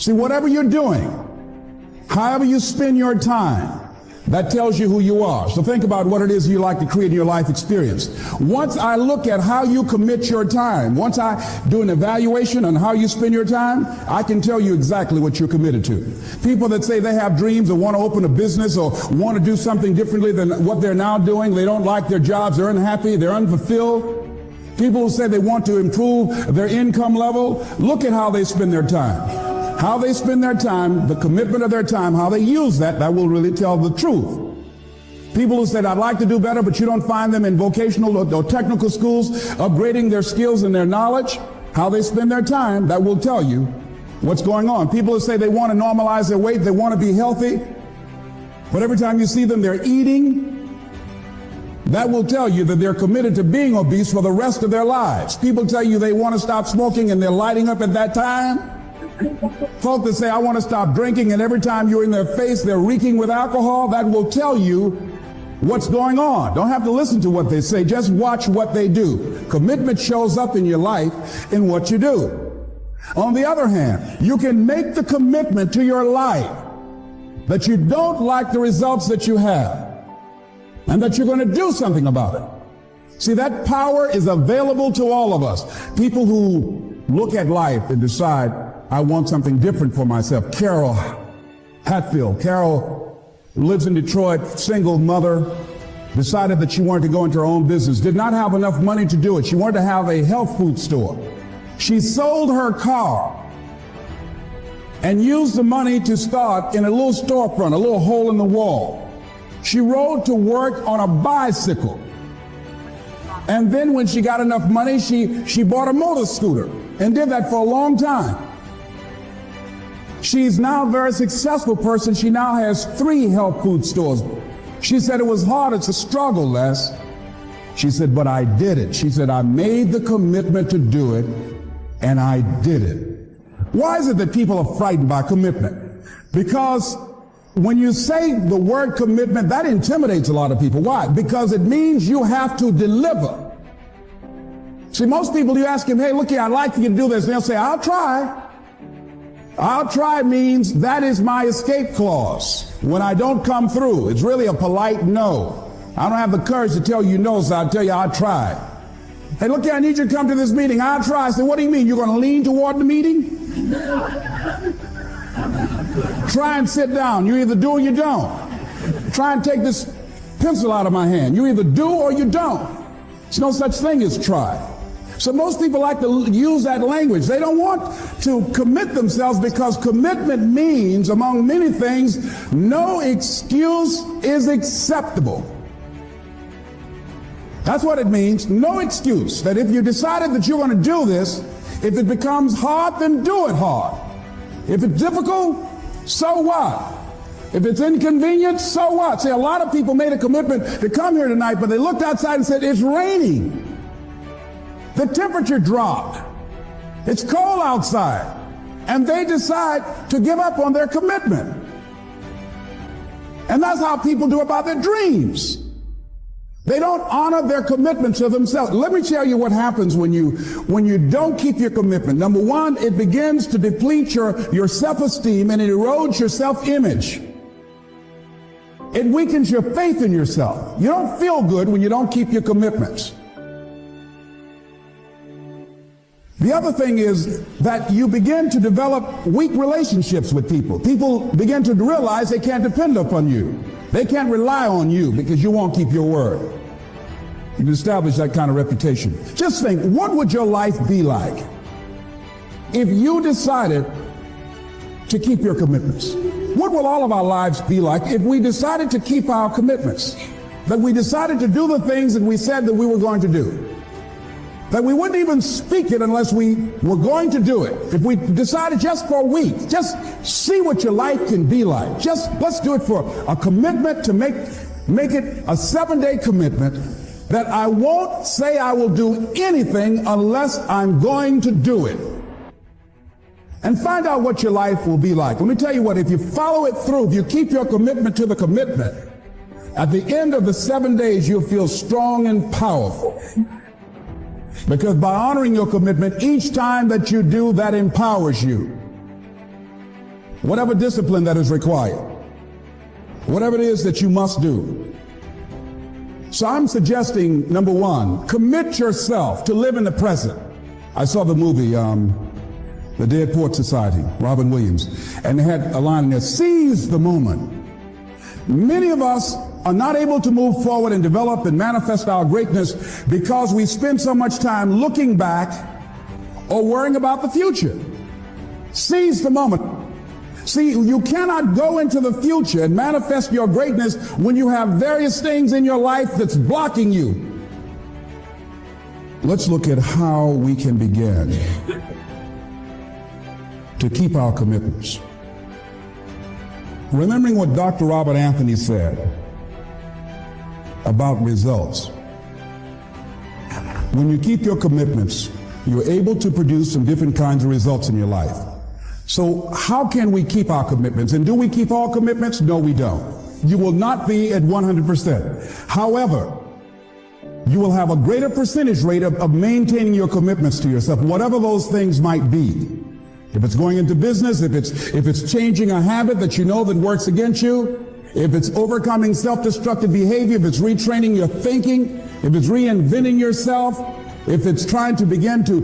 See, whatever you're doing, however you spend your time, that tells you who you are. So think about what it is you like to create in your life experience. Once I look at how you commit your time, once I do an evaluation on how you spend your time, I can tell you exactly what you're committed to. People that say they have dreams or want to open a business or want to do something differently than what they're now doing, they don't like their jobs, they're unhappy, they're unfulfilled. People who say they want to improve their income level, look at how they spend their time. How they spend their time, the commitment of their time, how they use that will really tell the truth. People who said, I'd like to do better, but you don't find them in vocational or technical schools, upgrading their skills and their knowledge, how they spend their time, that will tell you what's going on. People who say they want to normalize their weight, they want to be healthy, but every time you see them, they're eating, that will tell you that they're committed to being obese for the rest of their lives. People tell you they want to stop smoking and they're lighting up at that time. Folk that say, I want to stop drinking, and every time you're in their face, they're reeking with alcohol, that will tell you what's going on. Don't have to listen to what they say, just watch what they do. Commitment shows up in your life in what you do. On the other hand, you can make the commitment to your life that you don't like the results that you have, and that you're going to do something about it. See, that power is available to all of us. People who look at life and decide, I want something different for myself. Carol Hatfield. Carol lives in Detroit, single mother, decided that she wanted to go into her own business, did not have enough money to do it. She wanted to have a health food store. She sold her car and used the money to start in a little storefront, a little hole in the wall. She rode to work on a bicycle. And then when she got enough money, she bought a motor scooter and did that for a long time. She's now a very successful person. She now has 3 health food stores. She said it was hard. It's a struggle, Les. She said, but I did it. She said, I made the commitment to do it, and I did it. Why is it that people are frightened by commitment? Because when you say the word commitment, that intimidates a lot of people. Why? Because it means you have to deliver. See, most people, you ask them, hey, look here, I'd like for you to do this. And they'll say, I'll try. I'll try means that is my escape clause. When I don't come through, it's really a polite no. I don't have the courage to tell you no, so I'll tell you I'll try. Hey, look here, I need you to come to this meeting. I'll try. I said, what do you mean? You're going to lean toward the meeting? Try and sit down. You either do or you don't. Try and take this pencil out of my hand. You either do or you don't. There's no such thing as try. So most people like to use that language. They don't want to commit themselves because commitment means, among many things, no excuse is acceptable. That's what it means, no excuse. That if you decided that you're going to do this, if it becomes hard, then do it hard. If it's difficult, so what? If it's inconvenient, so what? See, a lot of people made a commitment to come here tonight, but they looked outside and said, it's raining. The temperature dropped. It's cold outside. And they decide to give up on their commitment. And that's how people do about their dreams. They don't honor their commitment to themselves. Let me tell you what happens when you don't keep your commitment. Number one, it begins to deplete your self-esteem and it erodes your self-image. It weakens your faith in yourself. You don't feel good when you don't keep your commitments. The other thing is that you begin to develop weak relationships with people. People begin to realize they can't depend upon you. They can't rely on you because you won't keep your word. You've established that kind of reputation. Just think, what would your life be like if you decided to keep your commitments? What will all of our lives be like if we decided to keep our commitments? That we decided to do the things that we said that we were going to do? That we wouldn't even speak it unless we were going to do it. If we decided just for a week, just see what your life can be like. Just let's do it for a commitment to make it a 7-day commitment that I won't say I will do anything unless I'm going to do it. And find out what your life will be like. Let me tell you what, if you follow it through, if you keep your commitment to the commitment, at the end of the 7 days, you'll feel strong and powerful. Because by honoring your commitment, each time that you do, that empowers you. whatever discipline that is required, whatever it is that you must do. So I'm suggesting, number one, commit yourself to live in the present. I saw the movie, The Dead Poets Society, Robin Williams, and they had a line in there, seize the moment. Many of us are not able to move forward and develop and manifest our greatness because we spend so much time looking back or worrying about the future. Seize the moment. See, you cannot go into the future and manifest your greatness when you have various things in your life that's blocking you. Let's look at how we can begin to keep our commitments. Remembering what Dr. Robert Anthony said about results. When you keep your commitments, you're able to produce some different kinds of results in your life. So how can we keep our commitments? And do we keep all commitments? No, we don't. You will not be at 100%. However, you will have a greater percentage rate of maintaining your commitments to yourself, whatever those things might be. If it's going into business, if it's changing a habit that you know that works against you, if it's overcoming self-destructive behavior, if it's retraining your thinking, if it's reinventing yourself, if it's trying to begin to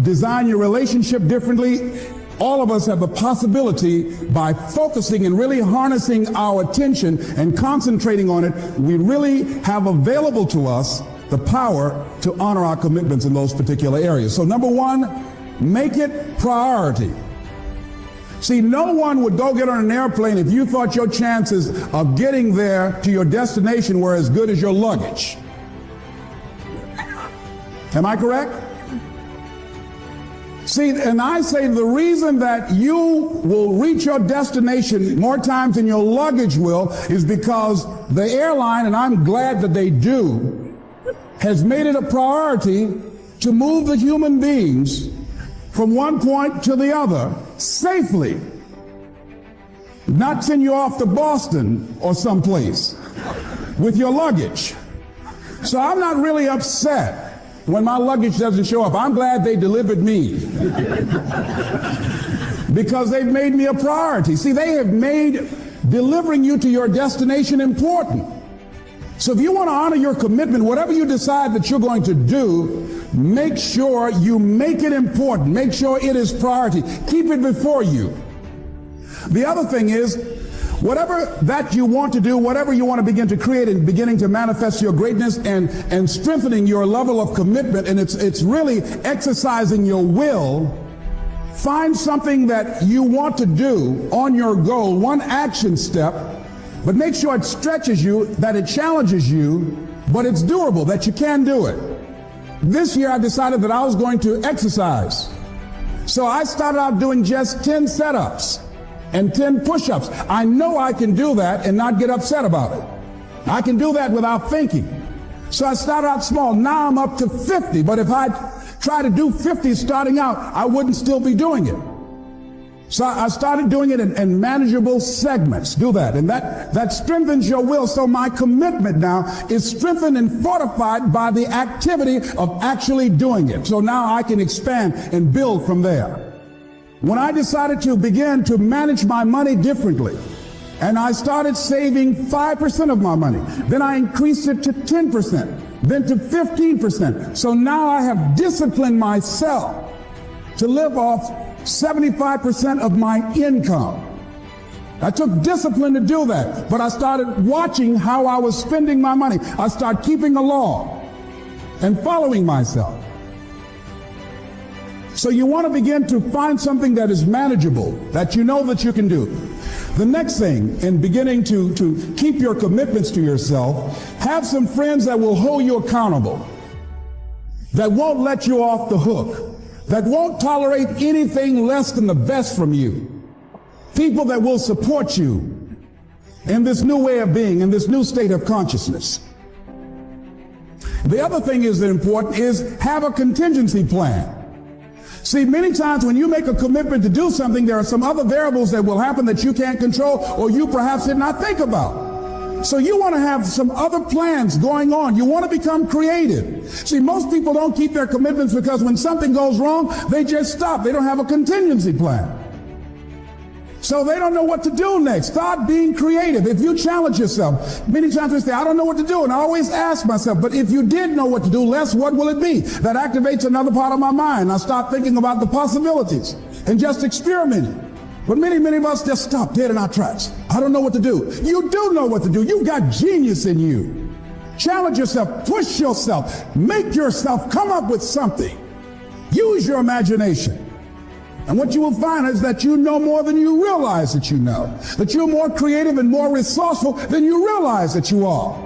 design your relationship differently, all of us have the possibility, by focusing and really harnessing our attention and concentrating on it, we really have available to us the power to honor our commitments in those particular areas. So number one, make it priority. See, no one would go get on an airplane if you thought your chances of getting there to your destination were as good as your luggage. Am I correct? See, and I say the reason that you will reach your destination more times than your luggage will is because the airline, and I'm glad that they do, has made it a priority to move the human beings from one point to the other safely. Not send you off to Boston or someplace with your luggage. So I'm not really upset when my luggage doesn't show up. I'm glad they delivered me because they've made me a priority. See, they have made delivering you to your destination important. So if you want to honor your commitment, whatever you decide that you're going to do, make sure you make it important. Make sure it is priority. Keep it before you. The other thing is, whatever that you want to do, whatever you want to begin to create and beginning to manifest your greatness and strengthening your level of commitment, and it's really exercising your will, find something that you want to do on your goal, one action step, but make sure it stretches you, that it challenges you, but it's doable, that you can do it. This year I decided that I was going to exercise. So I started out doing just 10 setups and 10 push-ups. I know I can do that and not get upset about it. I can do that without thinking. So I started out small. Now I'm up to 50. But if I try to do 50 starting out, I wouldn't still be doing it. So I started doing it in manageable segments. Do that. And that strengthens your will. So my commitment now is strengthened and fortified by the activity of actually doing it. So now I can expand and build from there. When I decided to begin to manage my money differently, and I started saving 5% of my money, then I increased it to 10%, then to 15%. So now I have disciplined myself to live off 75% of my income. I took discipline to do that, but I started watching how I was spending my money. I started keeping a log and following myself. So you want to begin to find something that is manageable, that you know that you can do. The next thing, in beginning to keep your commitments to yourself, have some friends that will hold you accountable, that won't let you off the hook, that won't tolerate anything less than the best from you. People that will support you in this new way of being, in this new state of consciousness. The other thing is important is have a contingency plan. See, many times when you make a commitment to do something, there are some other variables that will happen that you can't control or you perhaps did not think about. So you want to have some other plans going on. You want to become creative. See, most people don't keep their commitments because when something goes wrong, they just stop. They don't have a contingency plan. So they don't know what to do next. Start being creative. If you challenge yourself, many times we say, I don't know what to do. And I always ask myself, but if you did know what to do, Les, what will it be? That activates another part of my mind. I start thinking about the possibilities and just experimenting. But many of us just stop dead in our tracks. I don't know what to do. You do know what to do. You've got genius in you. Challenge yourself, push yourself, make yourself come up with something. Use your imagination. And what you will find is that you know more than you realize that you know. That you're more creative and more resourceful than you realize that you are.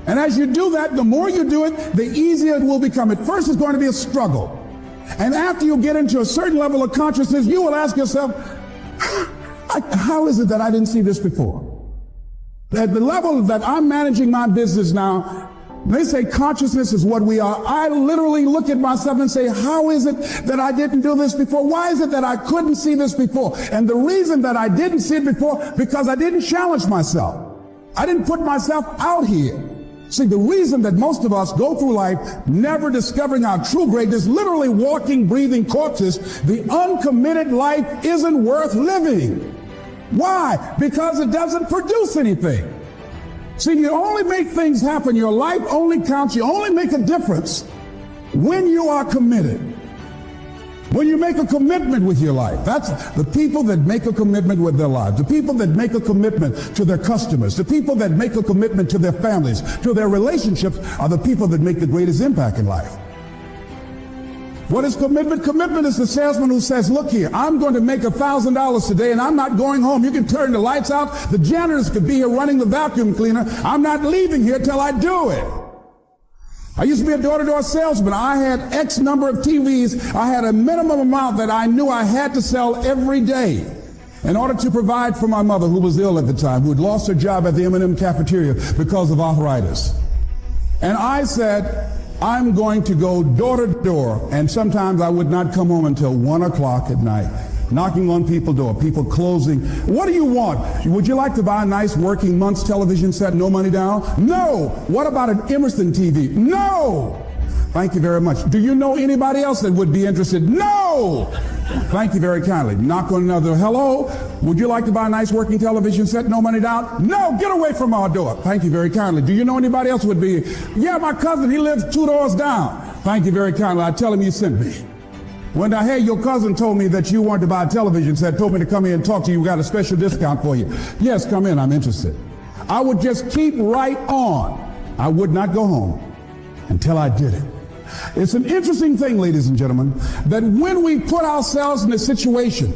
And as you do that, the more you do it, the easier it will become. At first, it's going to be a struggle. And after you get into a certain level of consciousness, you will ask yourself, how is it that I didn't see this before? At the level that I'm managing my business now, they say consciousness is what we are. I literally look at myself and say, how is it that I didn't do this before? Why is it that I couldn't see this before? And the reason that I didn't see it before, because I didn't challenge myself. I didn't put myself out here. See, the reason that most of us go through life never discovering our true greatness, literally walking, breathing corpses, the uncommitted life isn't worth living. Why? Because it doesn't produce anything. See, you only make things happen. Your life only counts. You only make a difference when you are committed. When you make a commitment with your life. That's the people that make a commitment with their lives. The people that make a commitment to their customers. The people that make a commitment to their families, to their relationships, are the people that make the greatest impact in life. What is commitment? Commitment is the salesman who says, look here, I'm going to make $1,000 today and I'm not going home. You can turn the lights out. The janitors could be here running the vacuum cleaner. I'm not leaving here till I do it. I used to be a door-to-door salesman. I had X number of TVs. I had a minimum amount that I knew I had to sell every day in order to provide for my mother, who was ill at the time, who had lost her job at the M&M cafeteria because of arthritis. And I said, I'm going to go door to door, and sometimes I would not come home until 1 o'clock at night, knocking on people's door, people closing. What do you want? Would you like to buy a nice working month's television set, no money down? No. What about an Emerson TV? No. Thank you very much. Do you know anybody else that would be interested? No. Thank you very kindly. Knock on another. Hello. Would you like to buy a nice working television set, no money down? No. Get away from our door. Thank you very kindly. Do you know anybody else would be? Yeah, my cousin, he lives 2 doors down. Thank you very kindly. I tell him you sent me. When I heard your cousin told me that you wanted to buy a television set, told me to come here and talk to you, we got a special discount for you. Yes, come in, I'm interested. I would just keep right on. I would not go home until I did it. It's an interesting thing, ladies and gentlemen, that when we put ourselves in a situation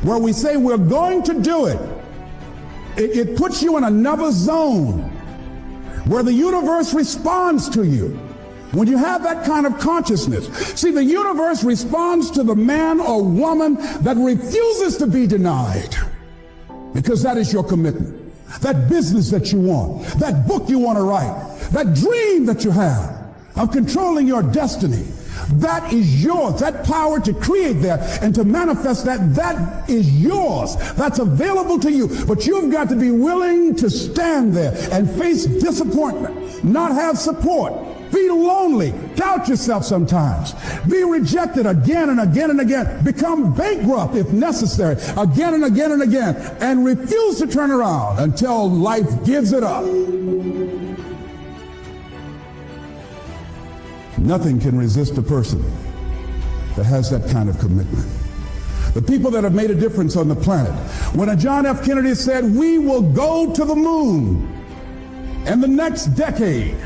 where we say we're going to do it, it puts you in another zone where the universe responds to you. When you have that kind of consciousness, see, the universe responds to the man or woman that refuses to be denied, because that is your commitment. That business that you want, that book you want to write, that dream that you have of controlling your destiny, that is yours. That power to create that and to manifest that, that is yours. That's available to you. But you've got to be willing to stand there and face disappointment, not have support, be lonely, doubt yourself sometimes, be rejected again and again and again, become bankrupt if necessary, again and again and again, and refuse to turn around until life gives it up. Nothing can resist a person that has that kind of commitment. The people that have made a difference on the planet. When a John F. Kennedy said, we will go to the moon in the next decade,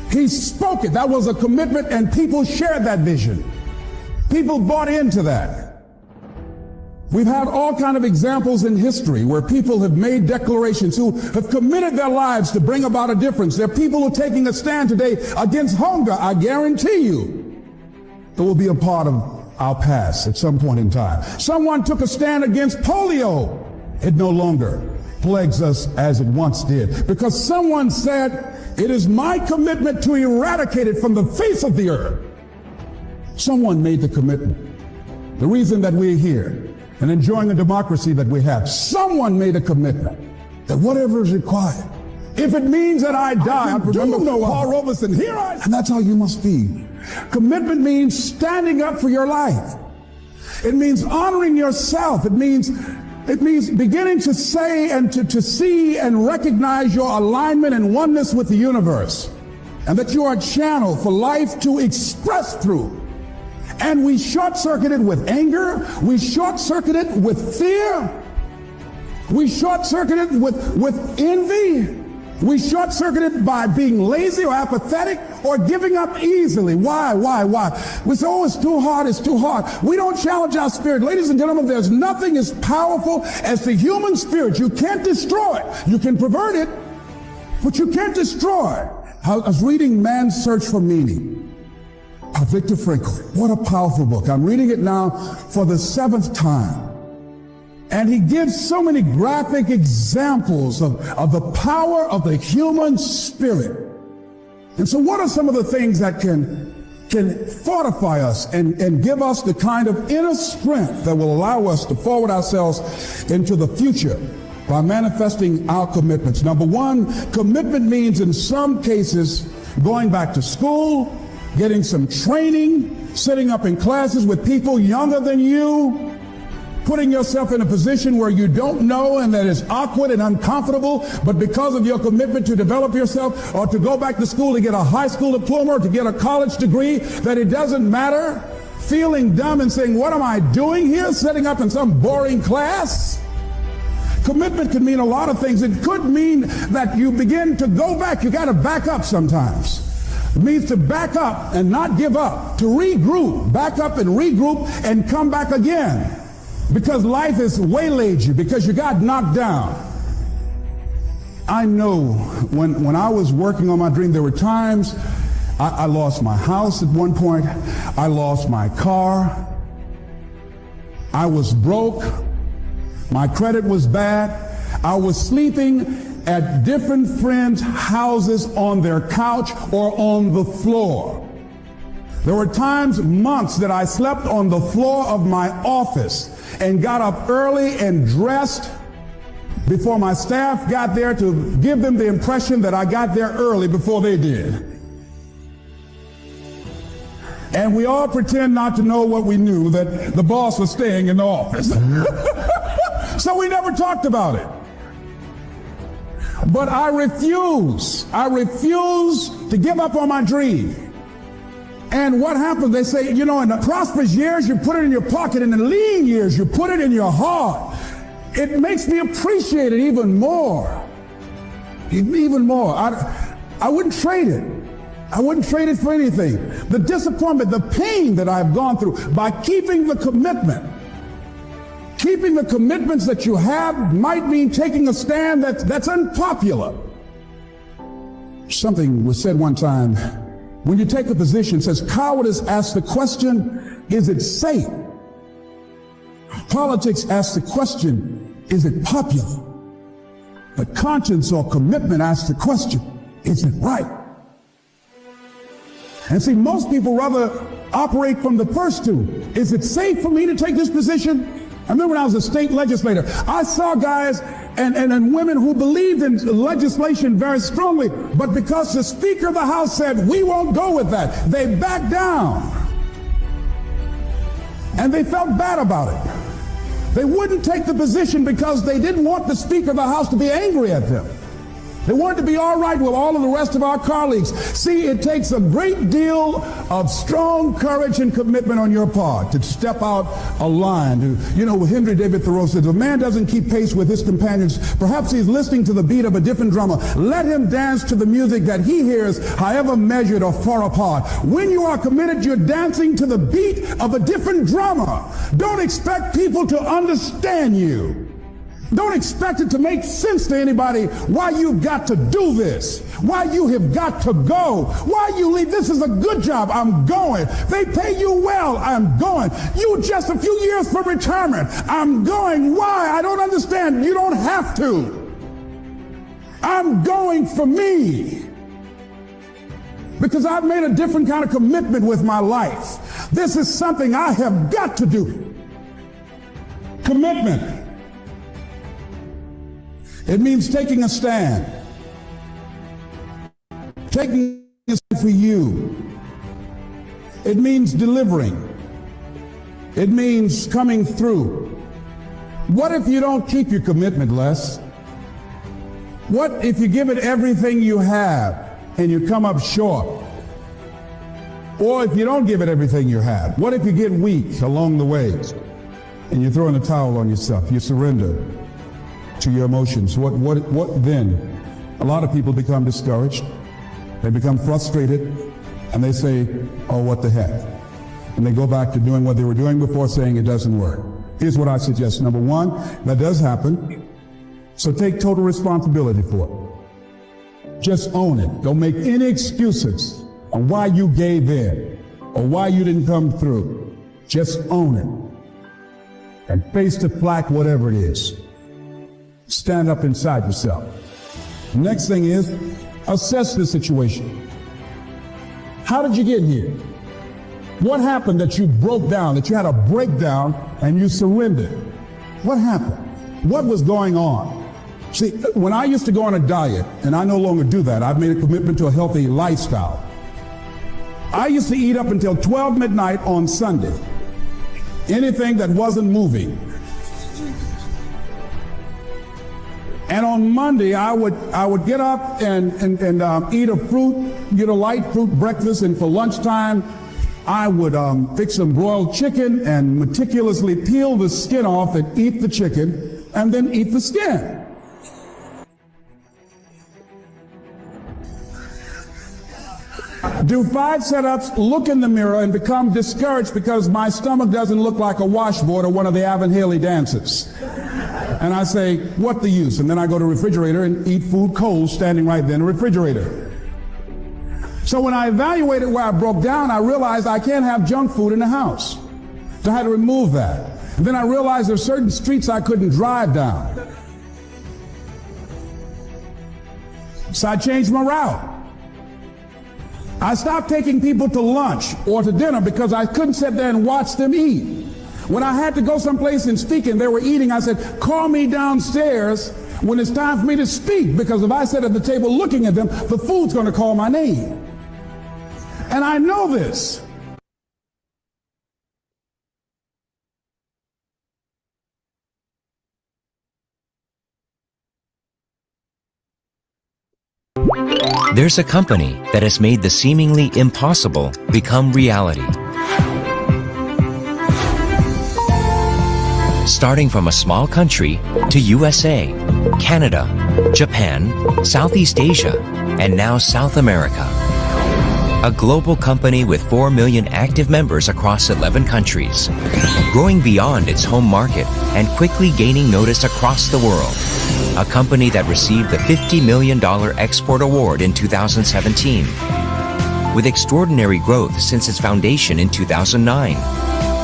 he spoke it. That was a commitment, and people shared that vision. People bought into that. We've had all kinds of examples in history where people have made declarations, who have committed their lives to bring about a difference. There are people who are taking a stand today against hunger. I guarantee you it will be a part of our past at some point in time. Someone took a stand against polio. It no longer plagues us as it once did, because someone said, it is my commitment to eradicate it from the face of the earth. Someone made the commitment. The reason that we're here and enjoying the democracy that we have, someone made a commitment that whatever is required, if it means that I die, I remember Paul Robeson, here I am. And that's how you must be. Commitment means standing up for your life. It means honoring yourself. It means It means beginning to say and to see and recognize your alignment and oneness with the universe, and that you are a channel for life to express through. And we short-circuit it with anger. We short-circuit it with fear. We short-circuit it with envy. We short-circuit it by being lazy or apathetic or giving up easily. Why? We say, oh, it's too hard, it's too hard. We don't challenge our spirit. Ladies and gentlemen, there's nothing as powerful as the human spirit. You can't destroy it. You can pervert it, but you can't destroy it. I was reading Man's Search for Meaning by Viktor Frankl. What a powerful book. I'm reading it now for the 7th time. And he gives so many graphic examples of the power of the human spirit. And so what are some of the things that can fortify us and give us the kind of inner strength that will allow us to forward ourselves into the future by manifesting our commitments? Number one, commitment means in some cases going back to school, getting some training, sitting up in classes with people younger than you, putting yourself in a position where you don't know and that is awkward and uncomfortable, but because of your commitment to develop yourself or to go back to school to get a high school diploma or to get a college degree, that it doesn't matter, feeling dumb and saying, what am I doing here, sitting up in some boring class? Commitment could mean a lot of things. It could mean that you begin to go back. You got to back up sometimes. It means to back up and not give up, to regroup, back up and regroup and come back again. Because life has waylaid you, because you got knocked down. I know when I was working on my dream, there were times I lost my house at one point. I lost my car. I was broke. My credit was bad. I was sleeping at different friends' houses on their couch or on the floor. There were times, months, that I slept on the floor of my office and got up early and dressed before my staff got there to give them the impression that I got there early before they did. And we all pretend not to know what we knew, that the boss was staying in the office. So we never talked about it. But I refuse to give up on my dream. And what happens? They say, you know, in the prosperous years, you put it in your pocket. In the lean years, you put it in your heart. It makes me appreciate it even more. Even more. I wouldn't trade it. I wouldn't trade it for anything. The disappointment, the pain that I've gone through by keeping the commitment. Keeping the commitments that you have might mean taking a stand that's unpopular. Something was said one time. When you take a position, it says cowardice asks the question, is it safe? Politics asks the question, is it popular? But conscience or commitment asks the question, is it right? And see, most people rather operate from the first two. Is it safe for me to take this position? I remember when I was a state legislator, I saw guys and women who believed in legislation very strongly, but because the Speaker of the House said, we won't go with that, they backed down. And they felt bad about it. They wouldn't take the position because they didn't want the Speaker of the House to be angry at them. They wanted to be all right with all of the rest of our colleagues. See, it takes a great deal of strong courage and commitment on your part to step out a line. You know, Henry David Thoreau said, if a man doesn't keep pace with his companions, perhaps he's listening to the beat of a different drummer. Let him dance to the music that he hears, however measured or far apart. When you are committed, you're dancing to the beat of a different drummer. Don't expect people to understand you. Don't expect it to make sense to anybody why you've got to do this, why you have got to go, why you leave. This is a good job. I'm going. They pay you well. I'm going. You just a few years from retirement. I'm going. Why? I don't understand. You don't have to. I'm going for me. Because I've made a different kind of commitment with my life. This is something I have got to do. Commitment. It means taking a stand. Taking a stand for you. It means delivering. It means coming through. What if you don't keep your commitment, Les? What if you give it everything you have and you come up short? Or if you don't give it everything you have, what if you get weak along the way and you throw in the towel on yourself, you surrender to your emotions? What then? A lot of people become discouraged, they become frustrated, and they say, oh, what the heck? And they go back to doing what they were doing before, saying it doesn't work. Here's what I suggest. Number one, that does happen. So take total responsibility for it. Just own it. Don't make any excuses on why you gave in or why you didn't come through. Just own it. And face the flak, whatever it is. Stand up inside yourself. The next thing is, assess the situation. How did you get here? What happened that you broke down, that you had a breakdown and you surrendered? What happened? What was going on? See, when I used to go on a diet, and I no longer do that, I've made a commitment to a healthy lifestyle. I used to eat up until 12 midnight on Sunday. Anything that wasn't moving. And on Monday, I would get up and eat a fruit, get a light fruit breakfast, and for lunchtime, I would fix some broiled chicken and meticulously peel the skin off and eat the chicken, and then eat the skin. Do 5 setups, look in the mirror, and become discouraged because my stomach doesn't look like a washboard or one of the Evan Haley dances. And I say, what the use? And then I go to the refrigerator and eat food cold standing right there in the refrigerator. So when I evaluated where I broke down, I realized I can't have junk food in the house. So I had to remove that. And then I realized there's certain streets I couldn't drive down. So I changed my route. I stopped taking people to lunch or to dinner because I couldn't sit there and watch them eat. When I had to go someplace and speak and they were eating, I said, call me downstairs when it's time for me to speak, because if I sit at the table looking at them, the food's going to call my name. And I know this. There's a company that has made the seemingly impossible become reality. Starting from a small country to USA, Canada, Japan, Southeast Asia, and now South America. A global company with 4 million active members across 11 countries, growing beyond its home market and quickly gaining notice across the world. A company that received the $50 million export award in 2017. With extraordinary growth since its foundation in 2009,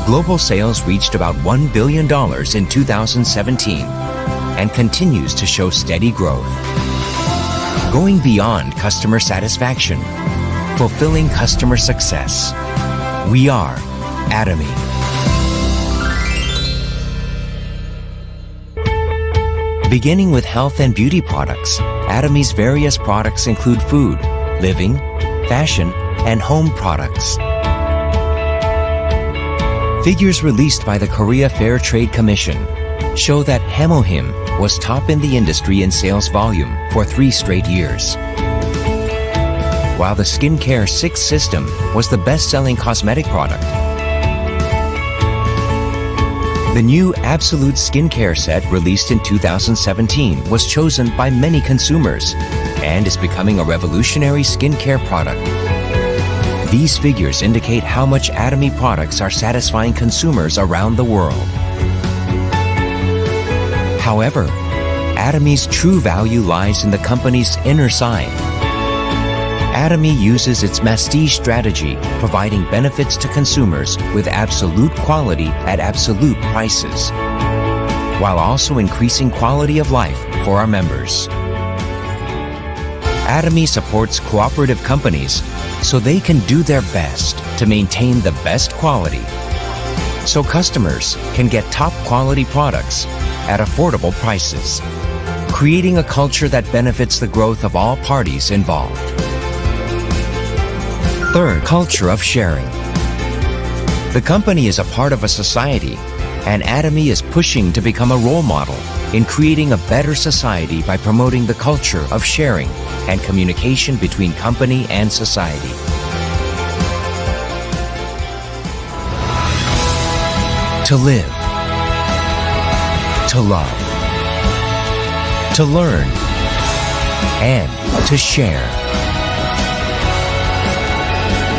global sales reached about $1 billion in 2017 and continues to show steady growth. Going beyond customer satisfaction, fulfilling customer success. We are Atomy. Beginning with health and beauty products, Atomy's various products include food, living, fashion, and home products. Figures released by the Korea Fair Trade Commission show that Hemohim was top in the industry in sales volume for 3 straight years. While the Skincare 6 system was the best-selling cosmetic product. The new Absolute Skincare set released in 2017 was chosen by many consumers and is becoming a revolutionary skincare product. These figures indicate how much Atomy products are satisfying consumers around the world. However, Atomy's true value lies in the company's inner side. Atomy uses its Mastige strategy, providing benefits to consumers with absolute quality at absolute prices, while also increasing quality of life for our members. Atomy supports cooperative companies so they can do their best to maintain the best quality, so customers can get top quality products at affordable prices, creating a culture that benefits the growth of all parties involved. Third, culture of sharing. The company is a part of a society And Atomy is pushing to become a role model in creating a better society by promoting the culture of sharing and communication between company and society. To live, to love, to learn, and to share.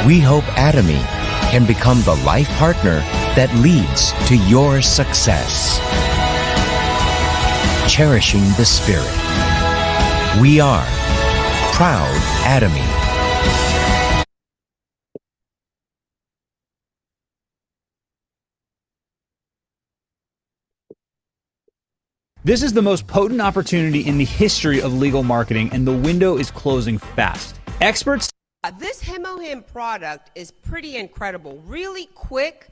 We hope Atomy can become the life partner that leads to your success. Cherishing the spirit. We are Proud Atomy. This is the most potent opportunity in the history of legal marketing, and the window is closing fast. Experts. This HemoHim product is pretty incredible, really quick.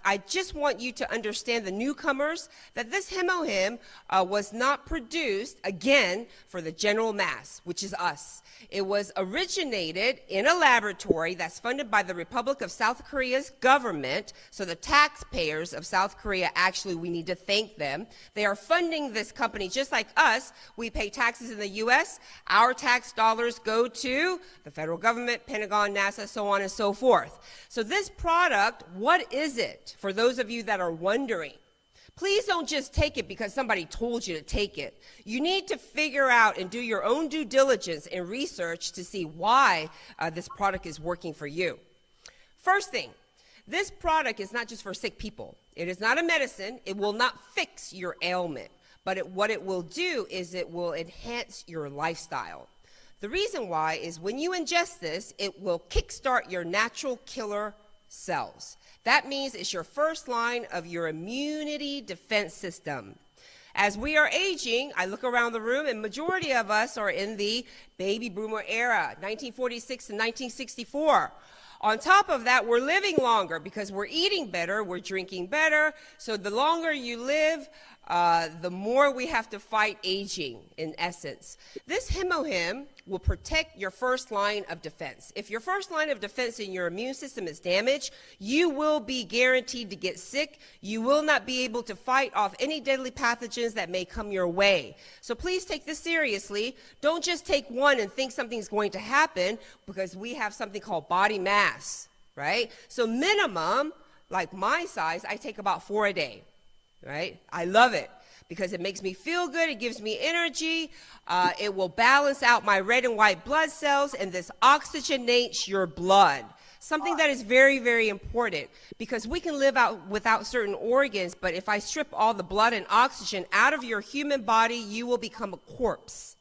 I just want you to understand, the newcomers, that this HemoHim was not produced, again, for the general mass, which is us. It was originated in a laboratory that's funded by the Republic of South Korea's government. So the taxpayers of South Korea, actually, we need to thank them. They are funding this company just like us. We pay taxes in the U.S. Our tax dollars go to the federal government, Pentagon, NASA, so on and so forth. So this product, what is it? For those of you that are wondering, please don't just take it because somebody told you to take it. You need to figure out and do your own due diligence and research to see why this product is working for you. First thing, this product is not just for sick people. It is not a medicine. It will not fix your ailment. But what it will do is it will enhance your lifestyle. The reason why is when you ingest this, it will kickstart your natural killer cells. That means it's your first line of your immunity defense system. As we are aging, I look around the room, and majority of us are in the baby boomer era, 1946 to 1964. On top of that, we're living longer because we're eating better, we're drinking better. So the longer you live, the more we have to fight aging, in essence. This HemoHim will protect your first line of defense. If your first line of defense in your immune system is damaged, you will be guaranteed to get sick. You will not be able to fight off any deadly pathogens that may come your way. So please take this seriously. Don't just take one and think something's going to happen, because we have something called body mass, right? So minimum, like my size, I take about 4 a day. Right? I love it because it makes me feel good. It gives me energy. It will balance out my red and white blood cells, and this oxygenates your blood. Something that is very, very important, because we can live out without certain organs, but if I strip all the blood and oxygen out of your human body, you will become a corpse,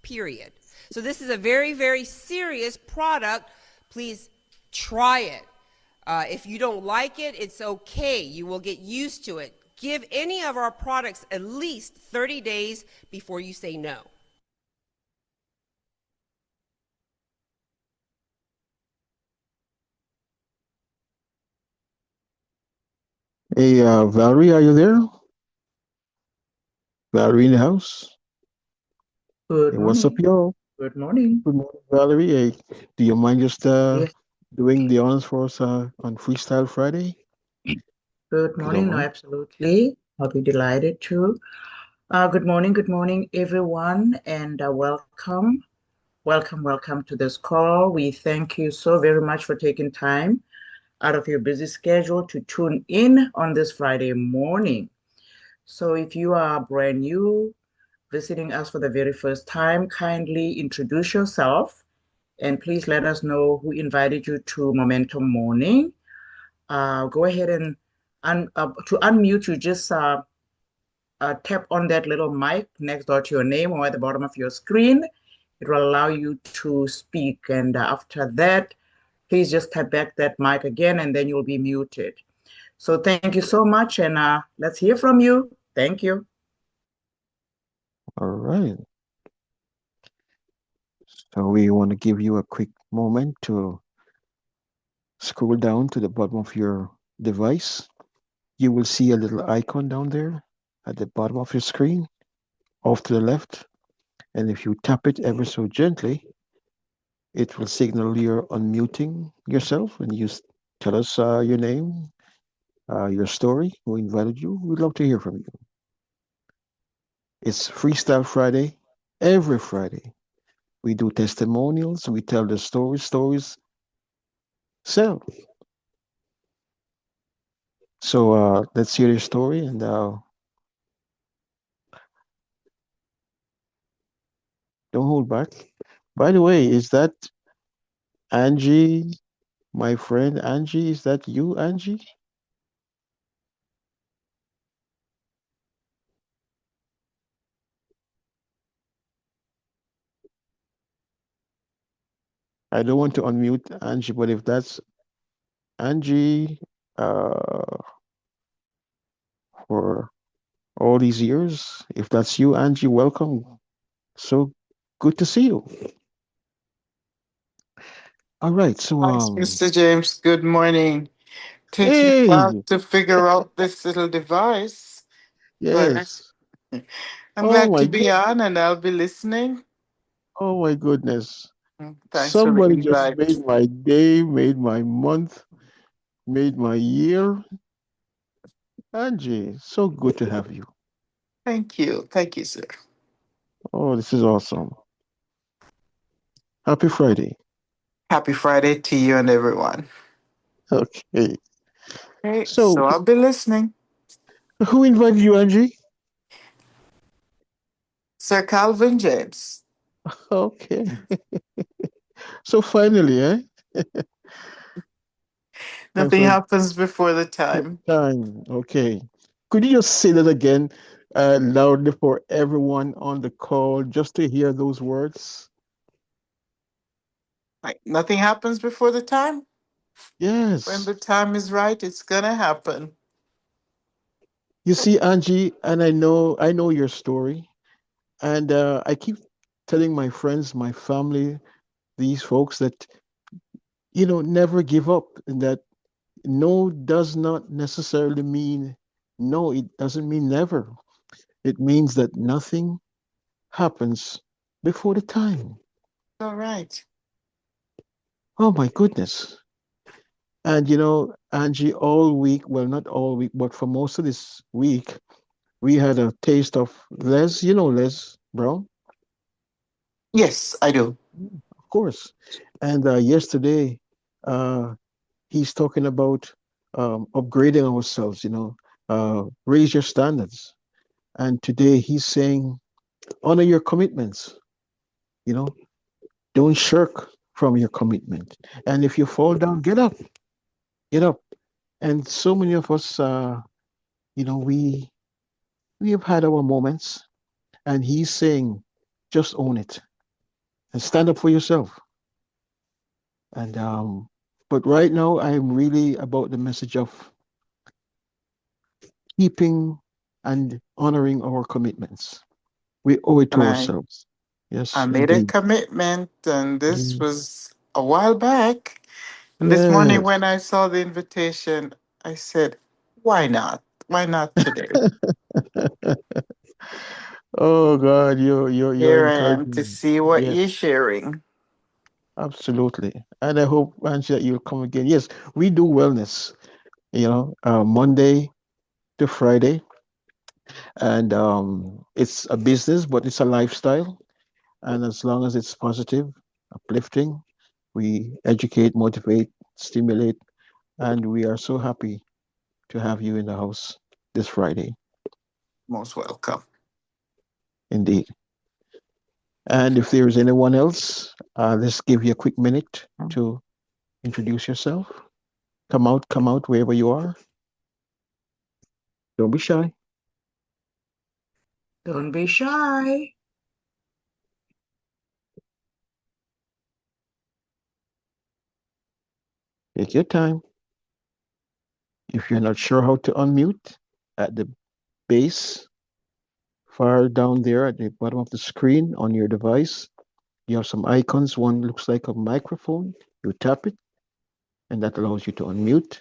period. So this is a very, very serious product. Please try it. If you don't like it, it's okay. You will get used to it. Give any of our products at least 30 days before you say no. Hey, Valerie, are you there? Valerie in the house? Good Hey, what's up, morning. y'all? Good morning. Good morning, Valerie. Hey, do you mind just Yes, doing the honors for us on Freestyle Friday? good If you don't morning. No, mind. absolutely. I'll be delighted to. Good morning, everyone, and welcome. Welcome to this call. We thank you so very much for taking time out of your busy schedule to tune in on this Friday morning. So if you are brand new, visiting us for the very first time, kindly introduce yourself and please let us know who invited you to Momentum Morning. Go ahead and to unmute, you just tap on that little mic next door to your name or at the bottom of your screen. It will allow you to speak. And after that, please just tap back that mic again, and then you'll be muted. So thank you so much, and let's hear from you. Thank you. All right. So we want to give you a quick moment to scroll down to the bottom of your device. You will see a little icon down there at the bottom of your screen, off to the left. And if you tap it ever so gently, it will signal you're unmuting yourself, and you tell us your name, your story, who invited you. We'd love to hear from you. It's Freestyle Friday. Every Friday, we do testimonials. We tell the stories. Stories sell. So let's hear your story. And don't hold back. By the way, is that Angie, my friend Angie? Is that you, Angie? I don't want to unmute Angie, but if that's Angie, for all these years, if that's you, Angie, welcome. So good to see you. All right, so Thanks, Mr. James. Good morning. Taking hey, time to figure out this little device, but yes. I'm Oh glad my to be good, on and I'll be listening. oh my goodness. Thanks for the Somebody just invite. made my day, made my month, made my year. Angie, so good to have you. Thank you. Thank you, sir. Oh, this is awesome. Happy Friday. Happy Friday to you and everyone. Okay. Okay, So, so I'll be listening. who invited you, Angie? Sir Calvin James. Okay. So finally, eh? My Nothing friend, happens before the time. time. Okay. Could you just say that again, loudly for everyone on the call, just to hear those words? Like nothing happens before the time. When Yes. the time is right, it's gonna happen. You see, Angie, and I know your story, and I keep telling my friends, my family, these folks that never give up, and that no does not necessarily mean no. It doesn't mean never. It means that nothing happens before the time. All right. Oh my goodness. And Angie, all week, well, not all week, but for most of this week, we had a taste of Les, Les Brown, Yes, I do. of course. And yesterday, uh, he's talking about upgrading ourselves, raise your standards. And today he's saying, honor your commitments, you know, don't shirk from your commitment. And if you fall down, get up. And so many of us, we have had our moments, and he's saying, just own it and stand up for yourself. And but right now, I'm really about the message of keeping and honoring our commitments. We owe it And to I ourselves. I Yes, made a indeed. commitment, and this Mm. was a while back. And this morning, Yes. when I saw the invitation, I said, why not? Why not today? Oh God, you're Here I am to encouraging. see what Yes, you're sharing. absolutely. And I hope, Angie, that you'll come again. Yes, we do wellness, Monday to Friday. And it's a business, but it's a lifestyle. And as long as it's positive, uplifting, we educate, motivate, stimulate, and we are so happy to have you in the house this Friday, Most welcome. indeed. And if there is anyone else, let's give you a quick minute to introduce yourself. Come out wherever you are. Don't be shy. Don't be shy. Take your time. If you're not sure how to unmute, at the base, far down there at the bottom of the screen on your device, you have some icons. One looks like a microphone. You tap it, and that allows you to unmute.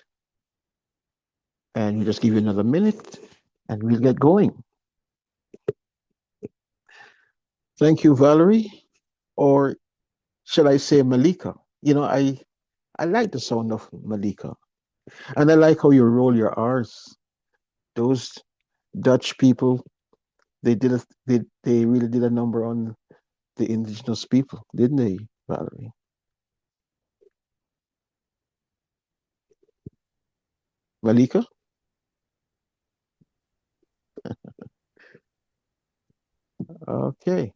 And we'll just give you another minute, and we'll get going. Thank you, Valerie, or should I say Malika? I like the sound of Malika. And I like how you roll your R's. Those Dutch people, they really did a number on the indigenous people, didn't they, Valerie? Malika? Okay.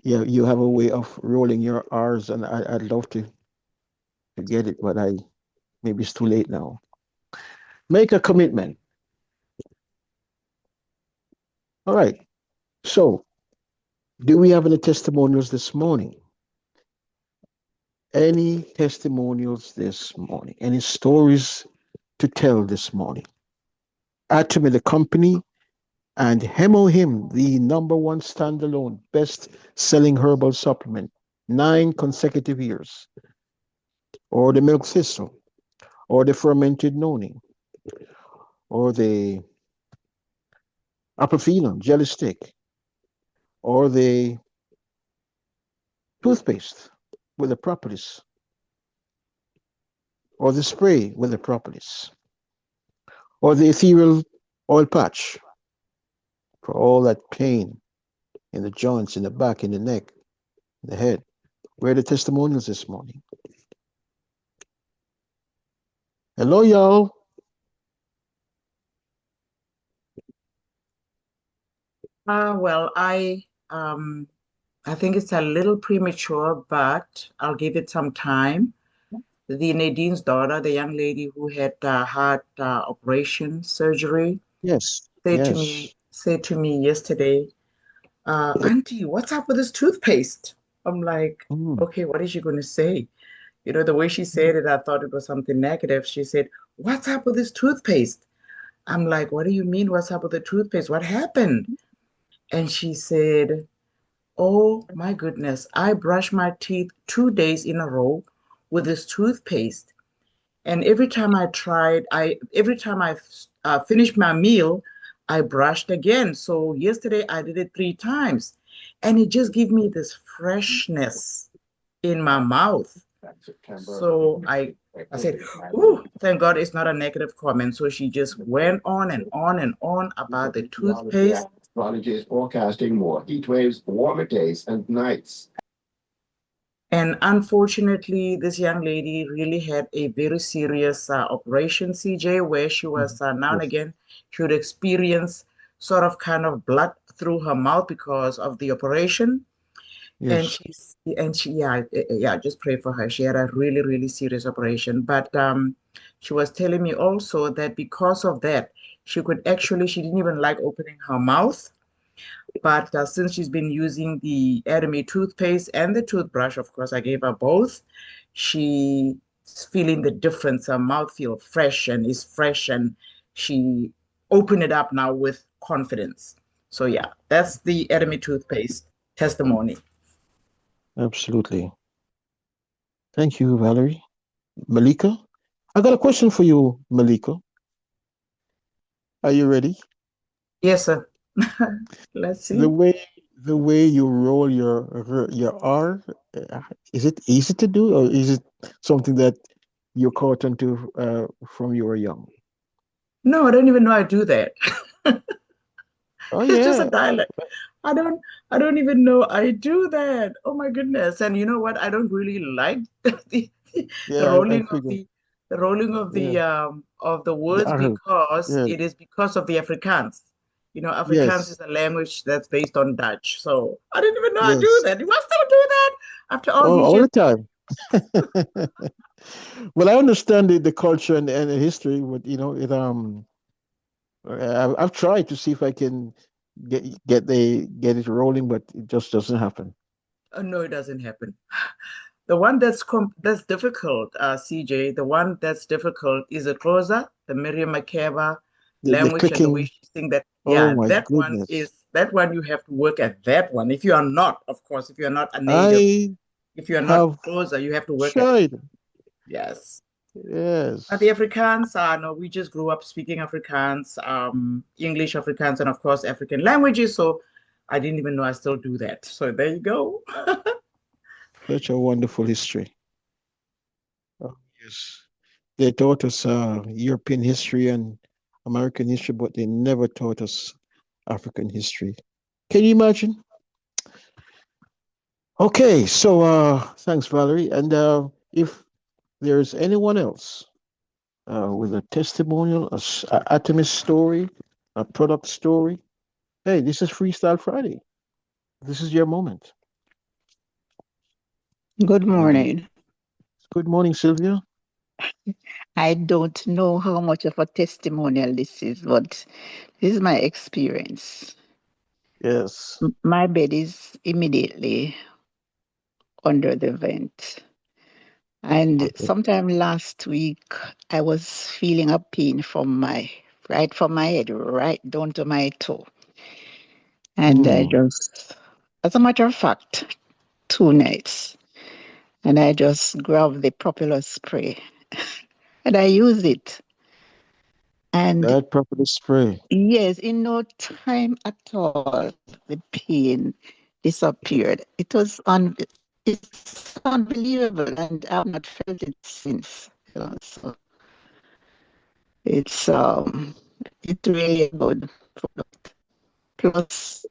Yeah, you have a way of rolling your R's, and I'd love to get it, but maybe it's too late now. Make a commitment. All right. So, do we have any testimonials this morning? Any testimonials this morning? Any stories to tell this morning? Atomy, the company, and Hemohim, the #1 standalone best-selling herbal supplement, 9 consecutive years, or the milk thistle, or the fermented noni, or the apophenol jelly stick, or the toothpaste with the propolis, or the spray with the propolis, or the ethereal oil patch for all that pain in the joints, in the back, in the neck, in the head. Where are the testimonials this morning? Hello, y'all. Well, I think it's a little premature, but I'll give it some time. The Nadine's daughter, the young lady who had heart operation surgery, Yes, said to yes. me yesterday, Auntie, what's up with this toothpaste? I'm like, Mm. okay, what is she going to say? You know, the way she said it, I thought it was something negative. She said, what's up with this toothpaste? I'm like, what do you mean, what's up with the toothpaste? What happened? And she said, oh my goodness, I brush my teeth 2 days in a row with this toothpaste. And every time I finished my meal, I brushed again. So yesterday I did it 3 times, and it just gave me this freshness in my mouth. So I said, "Ooh, thank God it's not a negative comment." So she just went on and on and on about the toothpaste. Astrology is forecasting more heat waves, warmer days and nights. And unfortunately, this young lady really had a very serious operation, CJ, where she was now and Yes, again, she would experience sort of kind of blood through her mouth because of the operation. And yes. yeah, just pray for her. She had a really, really serious operation. But she was telling me also that because of that, she didn't even like opening her mouth. But since she's been using the Atomy toothpaste and the toothbrush, of course, I gave her both, she's feeling the difference. Her mouth feels fresh and is fresh, and she opened it up now with confidence. So yeah, that's the Atomy toothpaste testimony. Absolutely. Thank you, Valerie. Malika, I got a question for you, Malika. Are you ready? Yes, sir. Let's The see. way the way you roll your R, uh, is it easy to do, or is it something that you caught onto from you were young? No, I don't even know I do that. Oh It's just a yeah. dialect. I don't I don't even know I do that. Oh my goodness. And you know what? I don't really like the, the Yeah, I rolling of figured. Yeah, of the the words R. because Yeah, it is because of the Afrikaans. You know, Afrikaans yes, is a language that's based on Dutch. So I didn't even know I do yes. that. You must still do that after all Oh, these all years. the time. Well, I understand the culture and the history, but I've tried to see if I can get it rolling, but it just doesn't happen. No, it doesn't happen. The one that's difficult, CJ, the one that's difficult is a Xhosa, the Miriam Makeba The language, and the way clicking. she sing that. Oh Yeah, my is goodness. that one you have to work at that one. If you are not, of course, if you're not a native, I if you're not have Xhosa, you have to work at it. tried. Yes. But the Yes. Afrikaans, no, we just grew up speaking Afrikaans, English Afrikaans, and of course African languages. So I didn't even know I still do that. So there you go. Such a wonderful history. Oh, Yes. They taught us European history and American history, but they never taught us African history. Can you imagine? Okay, so thanks, Valerie. And if there's anyone else with a testimonial, a Artemis story, a product story, hey, this is Freestyle Friday. This is your moment. Good And morning. good morning, Sylvia. I don't know how much of a testimonial this is, but this is my experience. Yes. My bed is immediately under the vent. And Okay. sometime last week, I was feeling a pain right from my head, right down to my toe. And I Hmm. just, as a matter of fact, 2 nights. And I just grabbed the popular spray and I use it. And That property spray. yes, in no time at all, the pain disappeared. It's unbelievable, and I've not felt it since. So it's it's really a good product. Plus,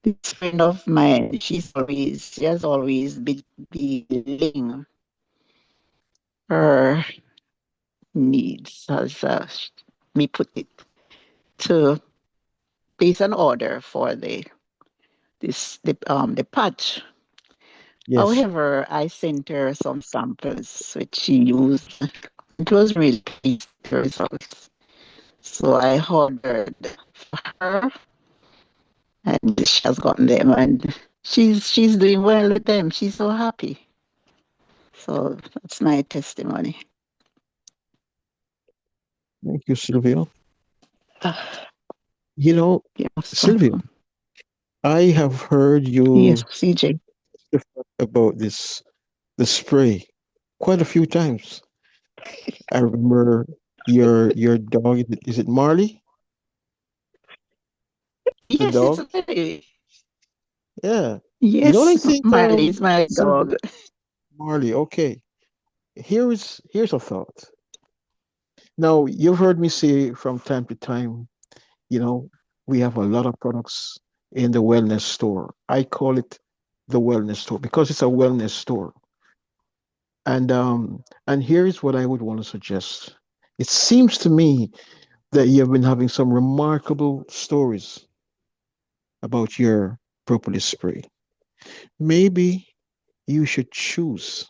this friend of mine, she has always been billing her needs, as me put it, to place an order for the patch. Yes. However, I sent her some samples which she used. It was really pleased with the results. So I ordered for her and she has gotten them and she's doing well with them. She's so happy. So that's my testimony. Thank you, Sylvia. You know, Yes. Sylvia, I have heard Yes, you CJ. about the spray quite a few times. I remember your dog. Is it Marley? The Yes, it's dog? very Yeah. You know what I yes, think, Marley is my Sylvia? dog. Marley. Okay. Here's a thought. Now, you've heard me say from time to time, you know, we have a lot of products in the wellness store. I call it the wellness store because it's a wellness store. And here's what I would want to suggest. It seems to me that you've been having some remarkable stories about your propolis spray. Maybe you should choose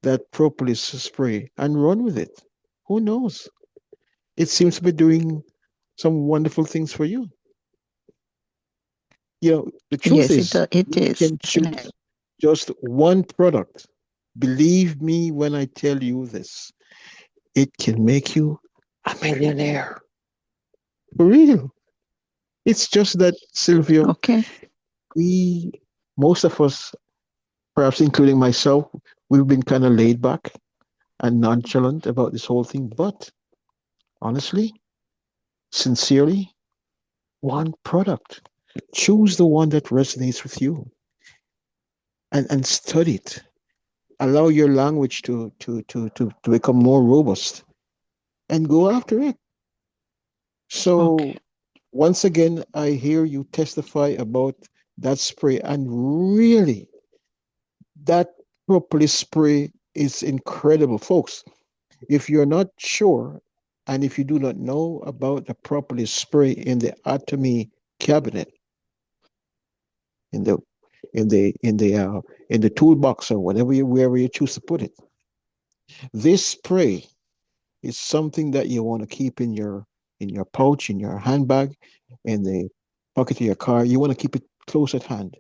that propolis spray and run with it. Who knows? It seems to be doing some wonderful things for you. You know, the truth Yes, is, it you is. can choose just one product. Believe me when I tell you this, it can make you a millionaire. For real. It's just that, Sylvia, Okay. we, most of us, perhaps including myself, we've been kind of laid back and nonchalant about this whole thing. But honestly, sincerely, one product. Choose the one that resonates with you and study it. Allow your language to become more robust and go after it. So Okay. once again, I hear you testify about that spray, and really, that propolis spray is incredible, folks. If you're not sure, and if you do not know about the propolis spray in the Atomy cabinet, in the in the in the uh, in the toolbox or wherever you choose to put it, this spray is something that you want to keep in your pouch, in your handbag, in the pocket of your car. You want to keep it close at hand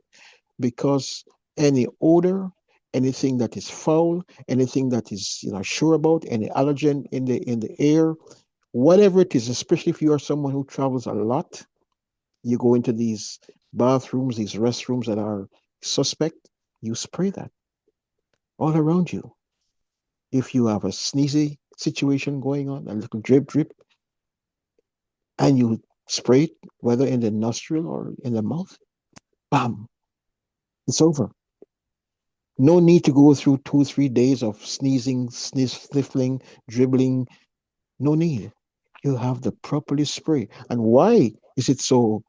because any odor, anything that is foul, anything that is sure about, any allergen in the air, whatever it is, especially if you are someone who travels a lot, you go into these bathrooms, these restrooms that are suspect, you spray that all around you. If you have a sneezy situation going on, a little drip drip, and you spray it, whether in the nostril or in the mouth, bam, it's over. No need to go through 2, 3 days of sneezing, sniffling, dribbling. No need. You have the propolis spray. And why is it so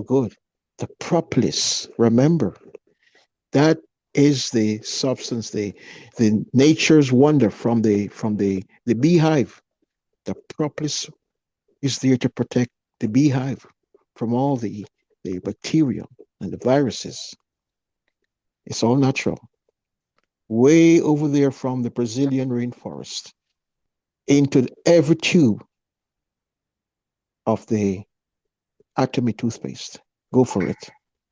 good? The propolis, remember, that is the substance, the nature's wonder from the beehive. The propolis is there to protect the beehive from all the bacteria and the viruses. It's all natural. Way over there from the Brazilian rainforest into every tube of the Atomy toothpaste. Go for it.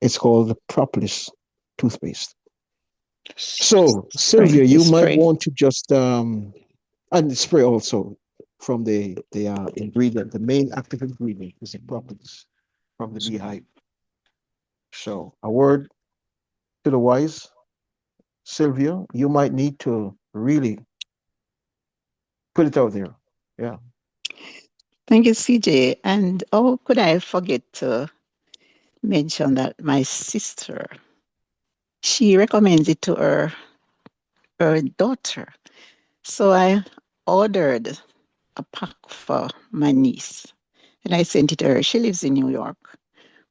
It's called the propolis toothpaste. So, Sylvia, you might want to just and spray also from the ingredient. The main active ingredient is the propolis from the beehive. So, a word to the wise, Sylvia, you might need to really put it out there. Yeah. Thank you, CJ. And oh, could I forget to mention that my sister, she recommends it to her daughter. So I ordered a pack for my niece and I sent it to her. She lives in New York.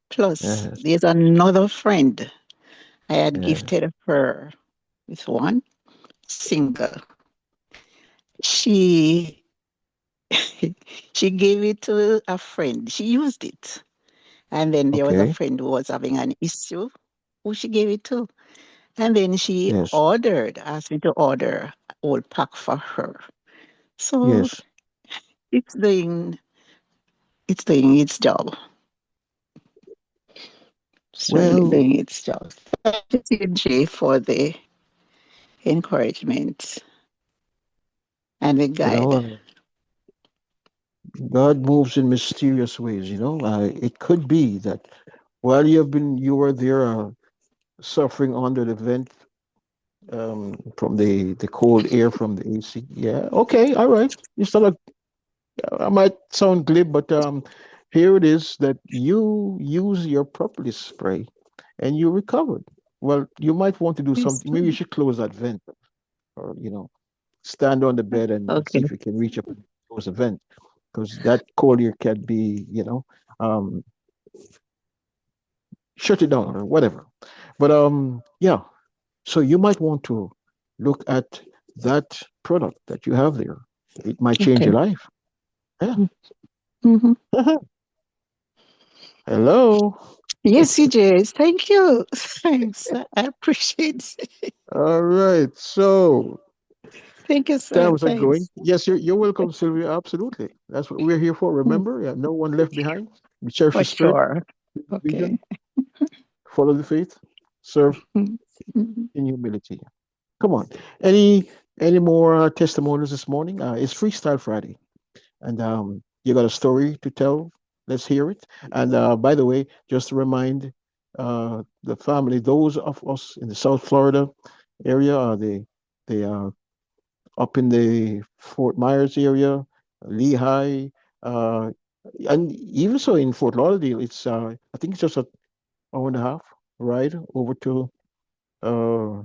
Plus, Yes. there's another friend I had Yes. gifted her with one single. She she gave it to a friend. She used it. And then there was a Okay. friend who was having an issue who she gave it to. And then she Yes. asked me to order a whole pack for her. So Yes. it's doing its job. It's really Well, doing its job. Thank you, CJ, for the encouragement and the you guide. know, God moves in mysterious ways. It could be that while you were there suffering under the vent from the cold air from the AC. Yeah. Okay. All right. It's not a. I might sound glib, but here it is that you use your propolis spray, and you recovered. Well, you might want to do It's something. Maybe you true. should close that vent, or stand on the bed and see Okay. if you can reach up and close the vent, because that cold air can be, um, shut it down or whatever. But yeah. So you might want to look at that product that you have there. It might change Okay. your life. Yeah. Mm-hmm. Hello. Yes, CJ. Thank you. Thanks. I appreciate it. All right. So Thank you, sir. times are going. Thanks. Yes, you're welcome, Sylvia. Absolutely. That's what we're here for. Mm, Remember, yeah, no one left behind. We cherish for the spirit, sure. Okay. vision, follow the faith, serve Mhm. in humility. Come on. Any more testimonials this morning? It's Freestyle Friday, and you got a story to tell. Let's hear it. And by the way, just to remind the family, those of us in the South Florida area, they are up in the Fort Myers area, Lehigh, uh, and even so in Fort Lauderdale, it's I think it's just an hour and a half ride over to uh,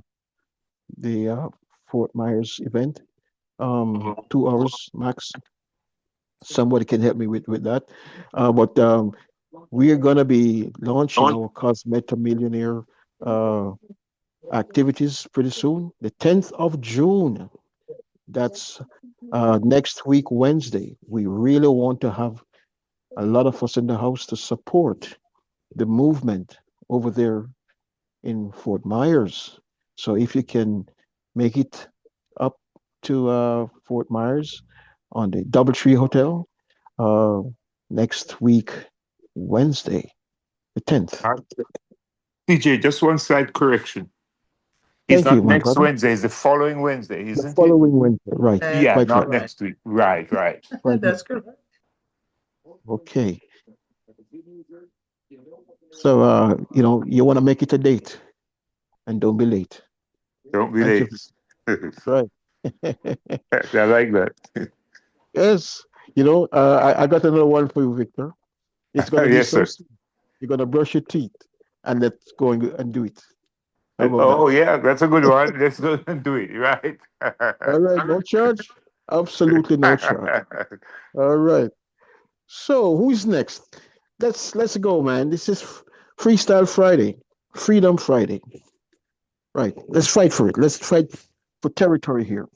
the Fort Myers event. 2 hours max. Somebody can help me with that. But we are gonna be launching our Cosmeta Millionaire uh, activities pretty soon. The 10th of June. That's next week, Wednesday. We really want to have a lot of us in the house to support the movement over there in Fort Myers. So if you can make it up to Fort Myers on the Doubletree Hotel uh, next week, Wednesday, the 10th. TJ, just one slight correction. It's Thank you, not my next brother. Wednesday, it's the following Wednesday, The isn't it? following Wednesday, right? Yeah, Quite not right. next week. Right. Quite right. That's correct. Okay. So, you want to make it a date and don't be late. Don't be Thank you. late. Right. I like that. Yes. I got another one for you, Victor. It's going to be Yes, so sir. soon. You're going to brush your teeth and let's go and do it. How about Oh that? yeah, that's a good one. Let's go and do it, right? All right, no charge? Absolutely no charge. All right. So who's next? Let's go, man. This is Freestyle Friday, Freedom Friday. Right. Let's fight for it. Let's fight for territory here.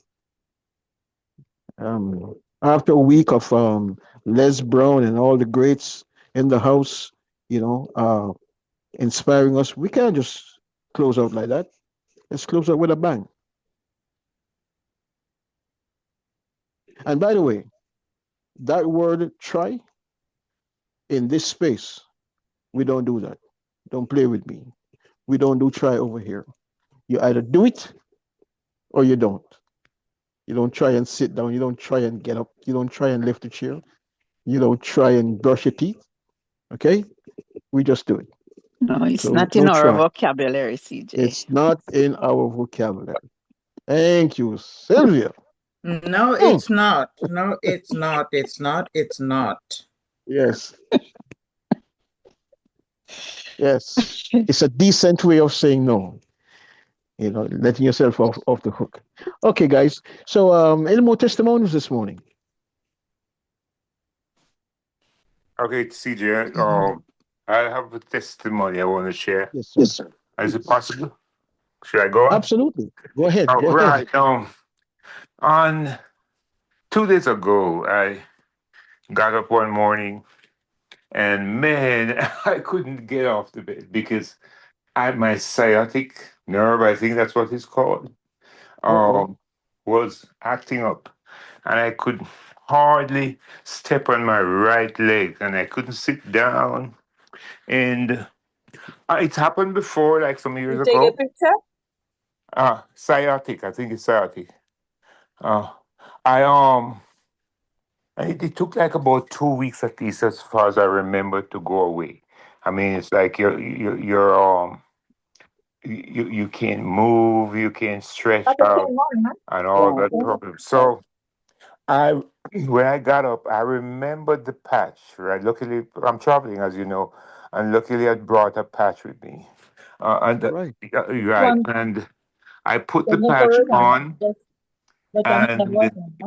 After a week of Les Brown and all the greats in the house, inspiring us, we can't just close out like that. Let's close out with a bang. And by the way, that word try in this space, we don't do that. Don't play with me. We don't do try over here. You either do it or you don't. You don't try and sit down. You don't try and get up. You don't try and lift a chair. You don't try and brush your teeth. Okay? We just do it. No, it's So not in don't our try. vocabulary, CJ. It's not in our vocabulary. Thank you, Sylvia. No, it's not. No, it's not. It's not. It's not. Yes. Yes. It's a decent way of saying no. Letting yourself off the hook. Okay, guys. So any more testimonies this morning? Okay, CJ. I have a testimony I want to share. Yes, sir. Is it possible? Should I go on? Absolutely. Go ahead. All Go ahead. right. On 2 days ago, I got up one morning, and man, I couldn't get off the bed because my sciatic nerve, I think that's what it's called, was acting up, and I could hardly step on my right leg, and I couldn't sit down. And it's happened before, like some years Take ago. a picture. Sciatic, I think it's sciatic. Uh, it took like about 2 weeks at least, as far as I remember, to go away. I mean, it's like you can't move, you can't stretch out, and all that problem. So when I got up, I remembered the patch. Right, luckily I'm traveling, as you know, and luckily I brought a patch with me. Right. Right, and I put the patch on, and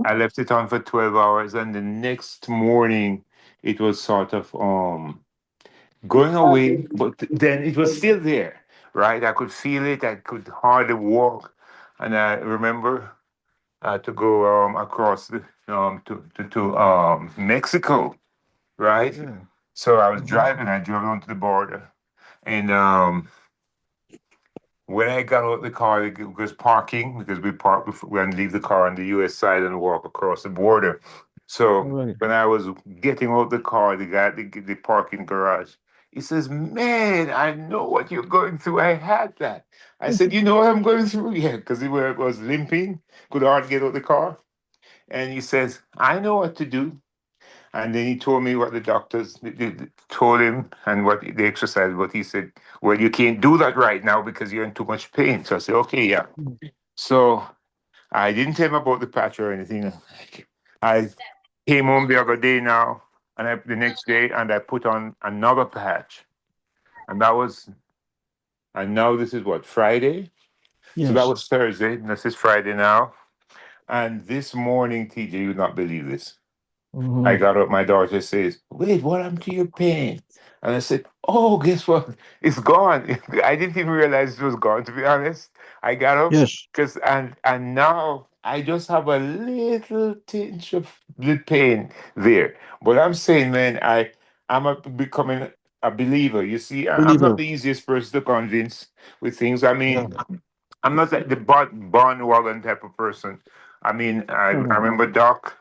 I left it on for 12 hours, and the next morning it was sort of going away, but then it was still there, right? I could feel it, I could hardly walk, and I remember to go across to Mexico, right? Yeah. So I was driving, I drove onto the border, and when I got out the car, it was parking because we park and leave the car on the U.S. side and walk across the border. So Right. when I was getting out the car, the guy at the parking garage, he says, "Man, I know what you're going through. I had that." I said, "You know what I'm going through?" Yeah, because he was limping, could hardly get out the car. And he says, "I know what to do." And then he told me what the doctors told him and what the exercise. But he said, "Well, you can't do that right now because you're in too much pain." So I said, "Okay, yeah." So I didn't tell him about the patch or anything. I came home the other day now, and the next day, and I put on another patch, and now this is what, Friday? Yes. So that was Thursday, and this is Friday now. And this morning, TJ, you would not believe this. I got up, my daughter says, "Wait, what happened to your pain?" And I said, "Oh, guess what? It's gone." I didn't even realize it was gone, to be honest. I got up Yes. and now I just have a little tinge of the pain there. But I'm saying, man, I'm becoming a believer. You see, I'm not Believer. the easiest person to convince with things. I Yeah. mean, I'm not like the bandwagon type of person. I mean, I remember Doc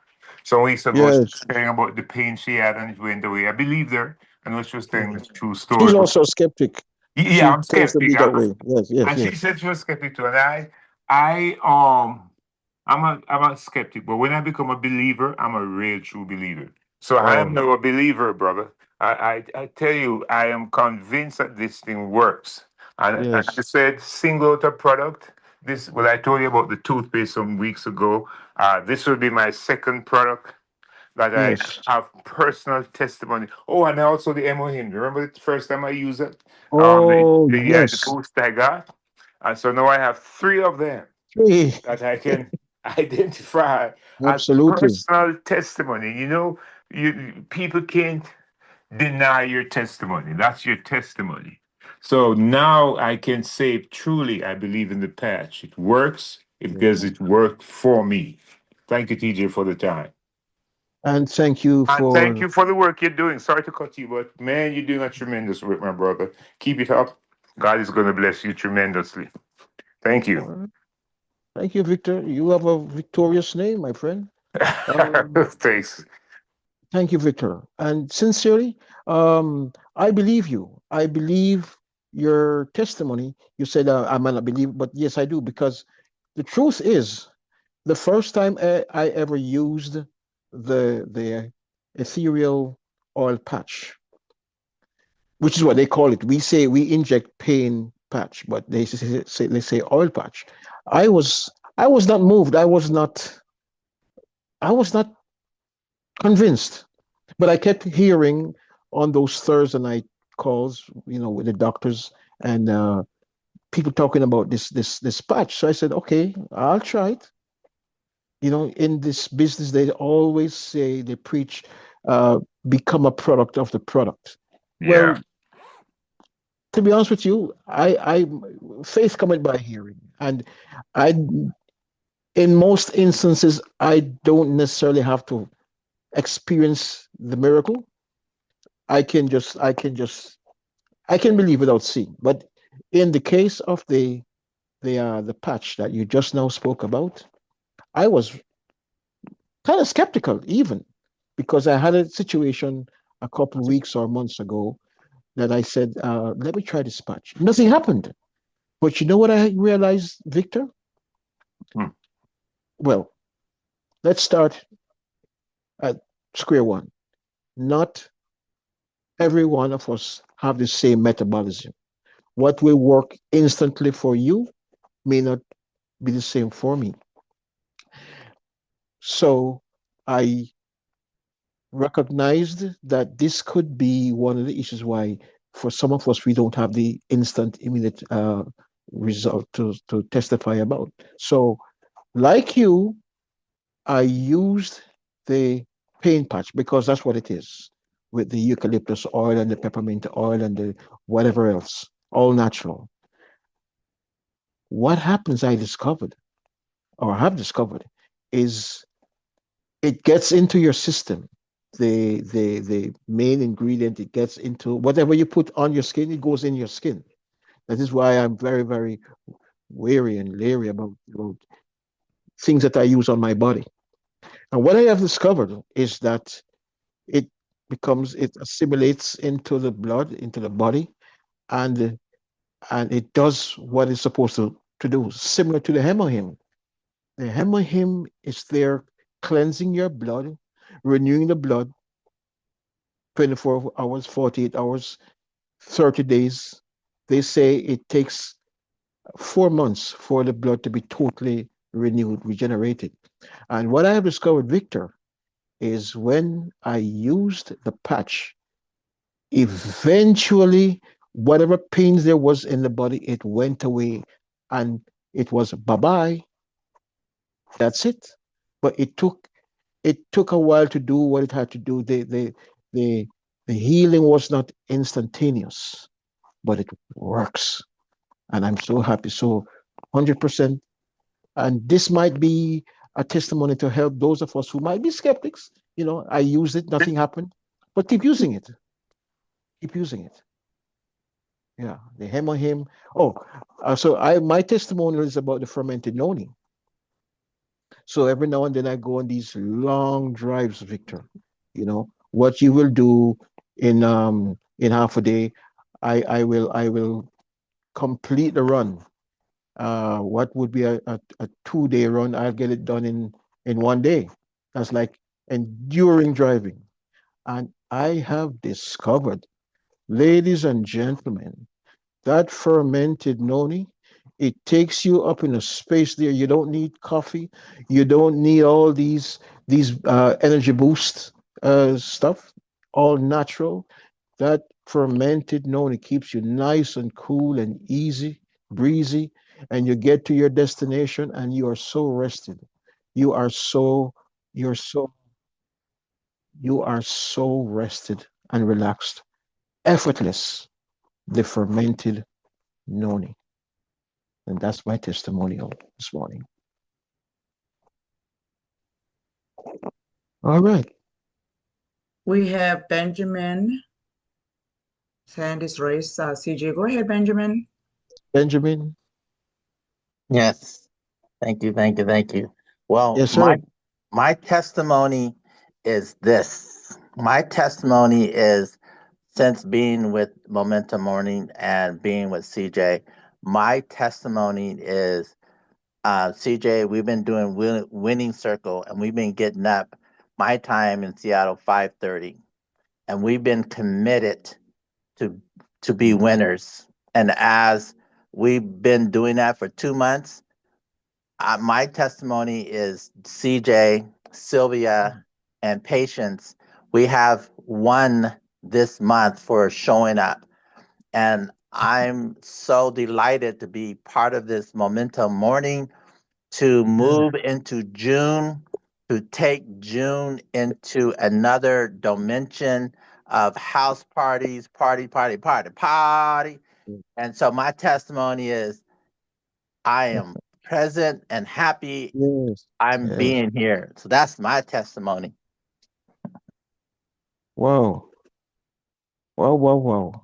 some weeks ago Yes. saying about the pain she had and it went away. I believed her. I know she was telling the true She's story. also a skeptic. Yeah, She I'm tends to be skeptic. that way. Yes, yes, And she yes. said she was skeptic too. And I'm a skeptic, but when I become a believer, I'm a real true believer. So I am now a believer, brother. I tell you, I am convinced that this thing works. And I Yes. said, single out a product. I told you about the toothpaste some weeks ago. This will be my second product that Yes. I have personal testimony. Oh, and also the Emohim. Remember the first time I used it? Oh, The yes. boost I got? And so now I have three of them Hey, that I can identify as absolutely. personal testimony. People can't deny your testimony. That's your testimony. So now I can say truly, I believe in the patch. It works because it worked for me. Thank you, TJ, for the time. And thank you And thank for, you for the work you're doing. Sorry to cut you, but man, you're doing a tremendous work, my brother. Keep it up. God is going to bless you tremendously. Thank you. thank you, Victor. You have a victorious name, my friend. Um, Thanks. Thank you, Victor. And sincerely, I believe you. I believe your testimony. You said I might not believe, but yes, I do, because the truth is, the first time I ever used the ethereal oil patch, which is what they call it. We say we inject pain patch, but they say oil patch. I was not moved. I was not convinced. But I kept hearing on those Thursday night calls, with the doctors and people talking about this patch. So I said, okay, I'll try it. In this business, they always say they preach, become a product of the product. Yeah. Well, to be honest with you, I faith cometh by hearing, and I, in most instances, I don't necessarily have to experience the miracle. I can believe without seeing. But in the case of the patch that you just now spoke about, I was kind of skeptical even, because I had a situation a couple of weeks or months ago that I said, let me try this patch. Nothing happened. But you know what I realized, Victor? Hmm. Well, let's start at square one. Not every one of us have the same metabolism. What will work instantly for you may not be the same for me. So I recognized that this could be one of the issues why, for some of us, we don't have the instant, immediate result to testify about. So, like you, I used the pain patch because that's what it is, with the eucalyptus oil and the peppermint oil and the whatever else, all natural. What happens, I discovered, or have discovered, is it gets into your system. The main ingredient, it gets into whatever you put on your skin, it goes in your skin. That is why I'm very, very wary and leery about things that I use on my body. And what I have discovered is that it it assimilates into the blood, into the body, and and it does what it's supposed to do, similar to the hemohim. The hemohim is there cleansing your blood, renewing the blood 24 hours, 48 hours, 30 days. They say it takes 4 months for the blood to be totally renewed, regenerated. And what I have discovered, Victor, is when I used the patch, eventually, whatever pains there was in the body, it went away, and it was bye bye. That's it. But it took a while to do what it had to do. The the healing was not instantaneous, but it works, and I'm so happy. So, 100%. And this might be a testimony to help those of us who might be skeptics. I used it, nothing happened, but keep using it. Keep using it. Yeah, the hemohim. Oh, so my testimonial is about the fermented noni. So every now and then I go on these long drives, Victor. What you will do in half a day, I will complete the run. What would be a 2-day run, I'll get it done in one day. That's like enduring driving. And I have discovered, ladies and gentlemen, that fermented noni, it takes you up in a space there. You don't need coffee. You don't need all these energy boost stuff. All natural. That fermented noni keeps you nice and cool and easy, breezy. and you get to your destination and you are so rested. You are so, you're so, you are so rested and relaxed, effortless, the fermented noni. And that's my testimonial this morning. All right. We have Benjamin. His hand is raised. CJ, go ahead, Benjamin. Benjamin. Yes. Thank you. Thank you. Thank you. Well, Yes, sir. my testimony is this. My testimony is since being with Momentum Morning and being with CJ, my testimony is CJ, we've been doing winning circle and we've been getting up my time in Seattle 5:30 and we've been committed to be winners. And as we've been doing that for 2 months, my testimony is CJ, Sylvia, and Patience. We have won this month for showing up. And I'm so delighted to be part of this Momentum Morning, to move into June, to take June into another dimension of house parties, party. And so my testimony is I am present and happy I'm being here. So that's my testimony. Wow. Wow.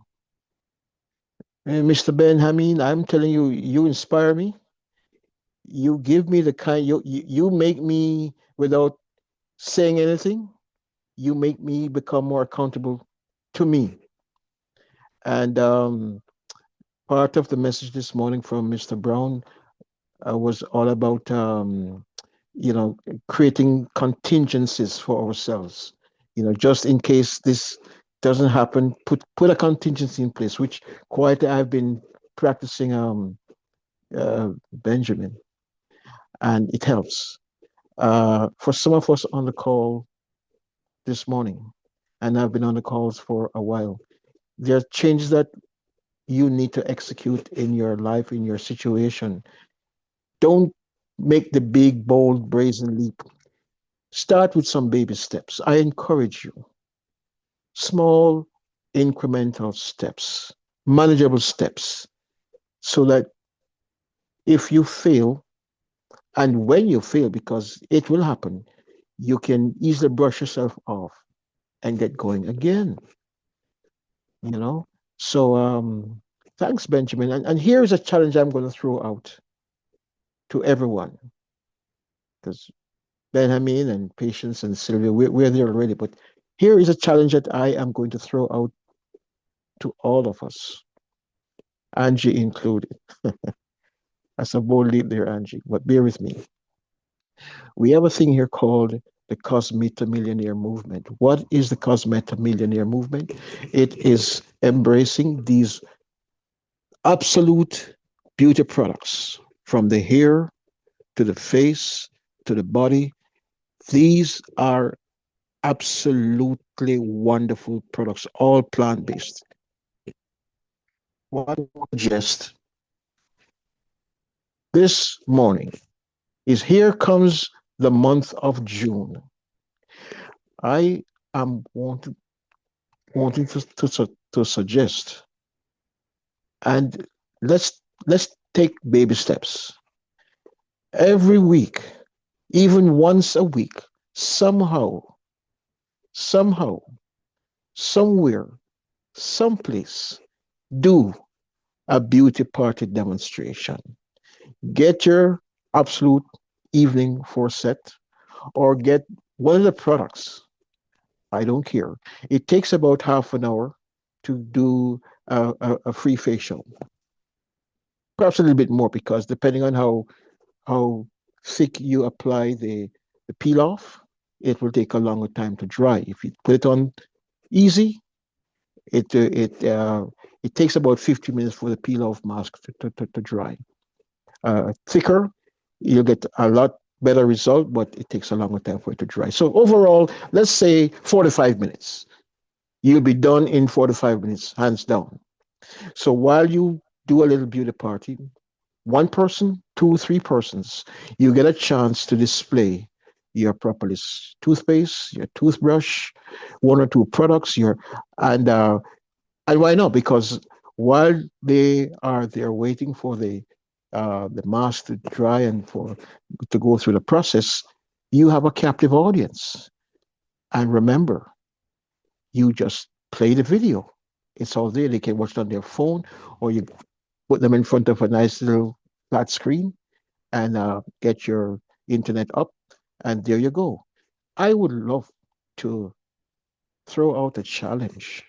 Hey, Mr. Benjamin, I'm telling you, you inspire me. You give me the kind, you make me, without saying anything, you make me become more accountable to me. And part of the message this morning from Mr. Brown was all about, creating contingencies for ourselves. Just in case this doesn't happen, put a contingency in place, which quite I've been practicing, Benjamin, and it helps. For some of us on the call this morning, and I've been on the calls for a while, there are changes that you need to execute in your life, in your situation. Don't make the big, bold, brazen leap. Start with some baby steps. I encourage you. Small, incremental steps, manageable steps, so that if you fail, and when you fail, because it will happen, you can easily brush yourself off and get going again. So thanks, Benjamin. And here's a challenge I'm going to throw out to everyone, because Benjamin and Patience and Sylvia, we're there already, but here is a challenge that I am going to throw out to all of us, Angie included. That's a bold leap there, Angie, but bear with me. We have a thing here called the Cosmeta Millionaire Movement. What is the Cosmeta Millionaire Movement? It is embracing these absolute beauty products, from the hair to the face to the body. These are absolutely wonderful products, all plant-based. What I suggest this morning is, here comes the month of June. I am wanting to suggest, and let's take baby steps. Every week, even once a week, somehow, somewhere, someplace, do a beauty party demonstration. Get your absolute evening set, or get one of the products. I don't care. It takes about half an hour to do a free facial. Perhaps a little bit more, because depending on how thick you apply the peel off, it will take a longer time to dry. If you put it on easy, it takes about 50 minutes for the peel off mask to dry. Thicker, you'll get a lot better result, but it takes a longer time for it to dry. So overall, let's say 45 minutes. You'll be done in 45 minutes, hands down. So while you do a little beauty party, one person, two, three persons, you get a chance to display your propolis toothpaste, your toothbrush, one or two products, and why not? Because while they are there waiting for the mask to dry and for to go through the process, you have a captive audience. And remember, you just play the video. It's all there. They can watch it on their phone, or you put them in front of a nice little flat screen and get your internet up, and there you go. I would love to throw out a challenge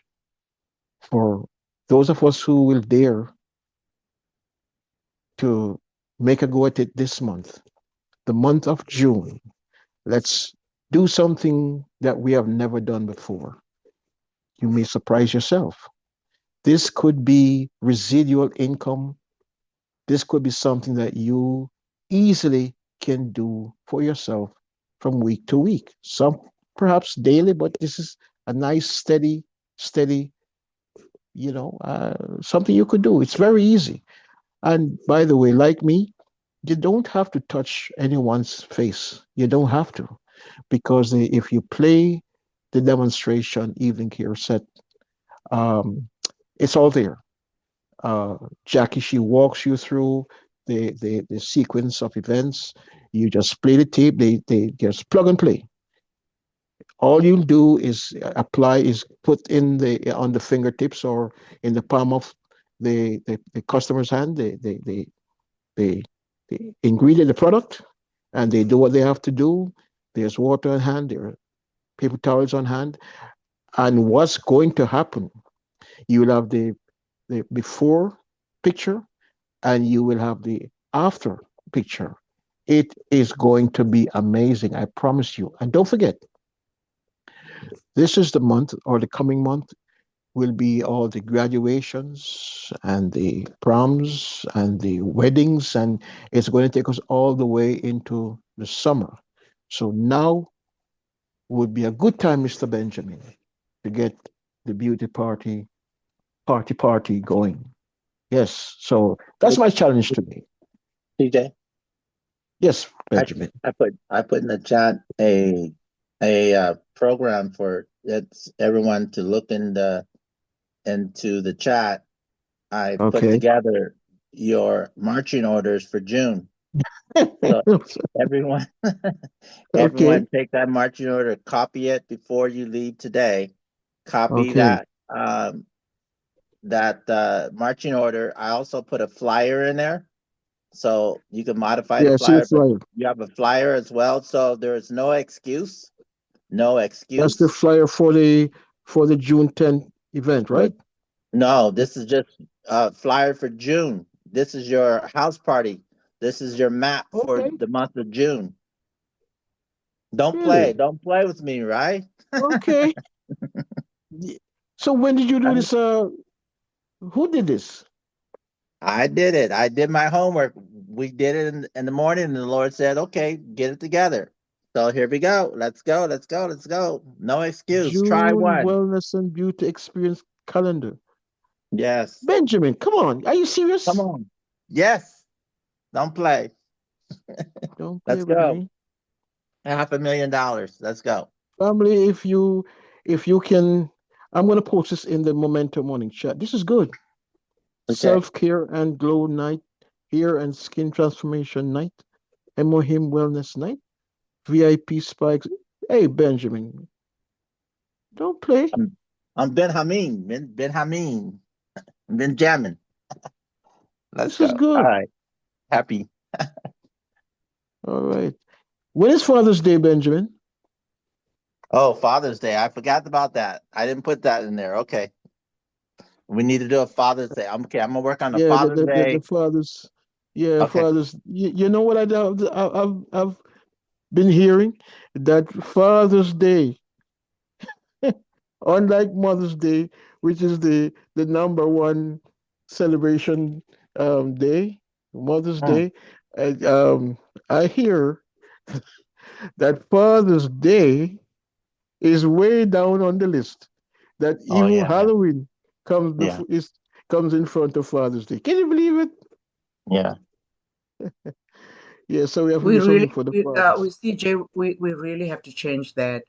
for those of us who will dare to make a go at it this month, the month of June. Let's do something that we have never done before. You may surprise yourself. This could be residual income. This could be something that you easily can do for yourself from week to week. Some perhaps daily, but this is a nice, steady, something you could do. It's very easy. And by the way, like me, you don't have to touch anyone's face. You don't have to, because if you play the demonstration evening care set, it's all there. Jackie, she walks you through the sequence of events. You just play the tape. They just plug and play. All you'll do is put in on the fingertips or in the palm of the customer's hand the ingredient, the product, and they do what they have to do. There's water on hand, there are paper towels on hand, and what's going to happen? You will have the before picture, and you will have the after picture. It is going to be amazing, I promise you. And don't forget, this is the month, or the coming month will be all the graduations and the proms and the weddings, and it's going to take us all the way into the summer. So now would be a good time, Mr. Benjamin, to get the beauty party going. Yes, so that's my challenge today. CJ, Yes, Benjamin. I put in the chat a program for everyone to look into the chat. I put Okay. together your marching orders for June. So everyone Okay. take that marching order, copy it before you leave today. Copy Okay. that marching order. I also put a flyer in there, so you can modify Yeah, the I see the flyer, but flyer. you have a flyer as well. So there is no excuse. No That's the excuse. flyer for the June 10th event, right? No, this is just a flyer for June. This is your house party. This is your map for Okay. the month of June. Don't Really? Don't play with me, right? Okay. So when did you do this? Who did this? I did it. I did my homework. We did it in the morning, and the Lord said, "Okay, get it together." So here we go. Let's go. Let's go. Let's go. No excuse. Try June one. Wellness and Beauty Experience Calendar. Yes. Benjamin, come on. Are you serious? Come on. Yes. Don't play. Don't play Let's with go. me. $500,000. Let's go. Family, if you can, I'm going to post this in the Momentum Morning chat. This is good. Okay. Self-care and glow night, hair and skin transformation night, Elohim Wellness night, VIP spikes. Hey, Benjamin, don't play. I'm Benjamin. Benjamin. Benjamin. Let's This is go. good. All right. Happy. All right. When is Father's Day, Benjamin? Oh, Father's Day. I forgot about that. I didn't put that in there. Okay. We need to do a Father's Day. I'm gonna work on the Yeah, Father's Day. the fathers. Yeah, Okay. fathers. You know what I've been hearing? That Father's Day, unlike Mother's Day, which is the number one celebration day, Mother's Day, I hear that Father's Day is way down on the list. That Oh, even yeah. Halloween comes Yeah. comes in front of Father's Day. Can you believe it? Yeah. Yeah, so we have to We do something really, for the fathers. with CJ, we really have to change that.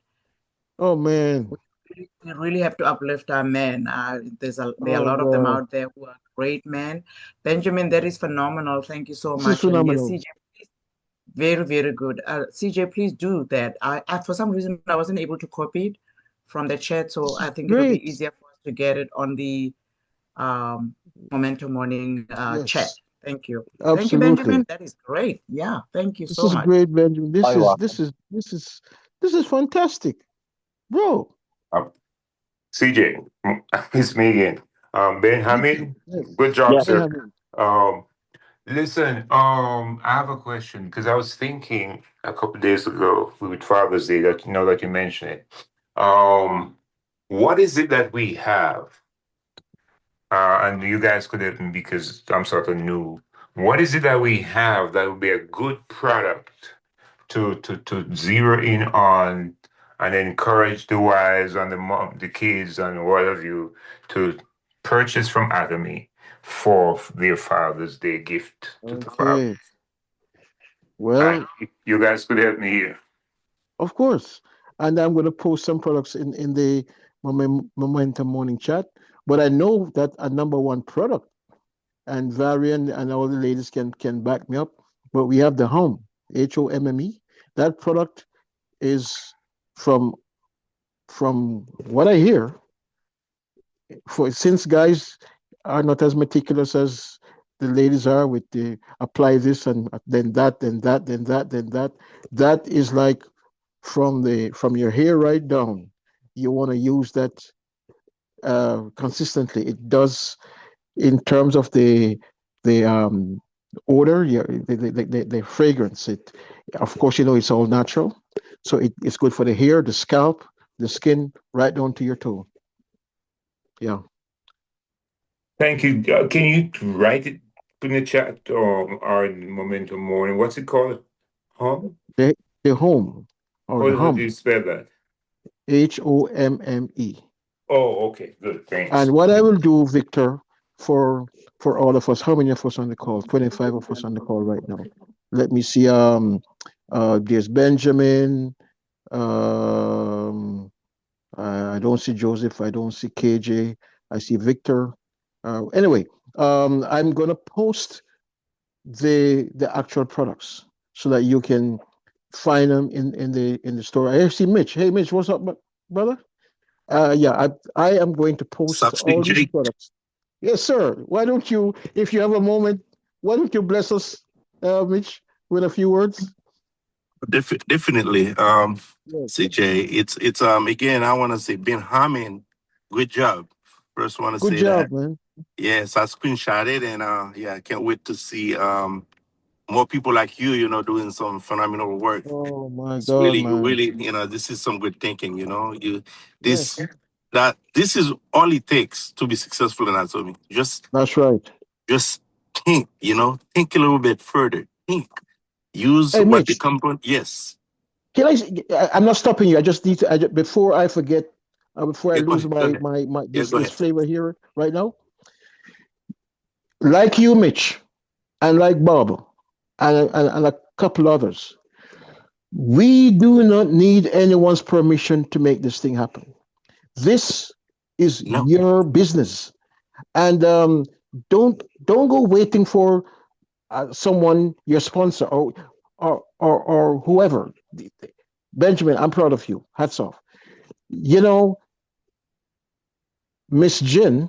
Oh man. We really have to uplift our men. There are a Oh lot of them God. out there who are great men. Benjamin, that is phenomenal. Thank you so This is much. And yes, phenomenal. CJ, please, very, very good. CJ, please do that. I for some reason I wasn't able to copy it from the chat, so I think it'll be Great. easier for us to get it on the Momentum Morning chat. Yes, Thank you. Thank you, absolutely. Benjamin. That is great. Yeah, thank you This so is much. great, Benjamin. This You're is welcome. this is fantastic, bro. CJ, it's me again. Benjamin, Yes. good job, Yes. sir. Benjamin. Listen, I have a question because I was thinking a couple days ago with Father's Day that that you mentioned it. What is it that we have? And you guys could help me because I'm sort of new. What is it that we have that would be a good product to zero in on and encourage the wives and the mom, the kids and what have you to purchase from Atomy for their Father's Day gift to the father? Okay. Well, You guys could help me here. of course. And I'm going to post some products in the Momentum Morning chat. But I know that a number one product, and Varian and all the ladies can back me up. But we have the Home, HOMME. That product is from what I hear, since guys are not as meticulous as the ladies are with the apply this and then that, then that, then that, then that. That is like from your hair right down. You want to use that consistently. It does in terms of the odor, yeah, the fragrance. It, of course, it's all natural, so it's good for the hair, the scalp, the skin, right down to your toe. Yeah. Thank you. Can you write it in the chat or in Momentum Morning? What's it called? Home? The Home or How the do you Hum, spell that? HOMME. Oh, okay, good. Thanks. And what I will do, Victor, for all of us, how many of us on the call? 25 of us on the call right now. Let me see. There's Benjamin. I don't see Joseph. I don't see KJ. I see Victor. Anyway, I'm gonna post the actual products so that you can find them in the store. I see Mitch. Hey, Mitch, what's up, brother? Yeah, I am going to post all these products. Yes, sir. Why don't you, if you have a moment, why don't you bless us, Mitch, with a few words? Definitely, Yes. CJ. It's again. I want to say Ben Hammond, good job. First, want to Good say job, that. man. Yes, I screenshot it, and yeah, I can't wait to see more people like you. Doing some phenomenal work. Oh my It's God, really, man. this is some good thinking. Yes, This is all it takes to be successful in Atomy. that's right. Just think. Think a little bit further. Think. Use Hey, what the Mitch, company. Yes. I'm not stopping you. I just need to, before I forget, before I Yeah, go lose ahead. Go ahead. Yeah, this go ahead. flavor here right now. Like you, Mitch, and like Bob, and a couple others, we do not need anyone's permission to make this thing happen. This is No. your business, and don't go waiting for someone, your sponsor or whoever. Benjamin, I'm proud of you. Hats off. Miss Jin,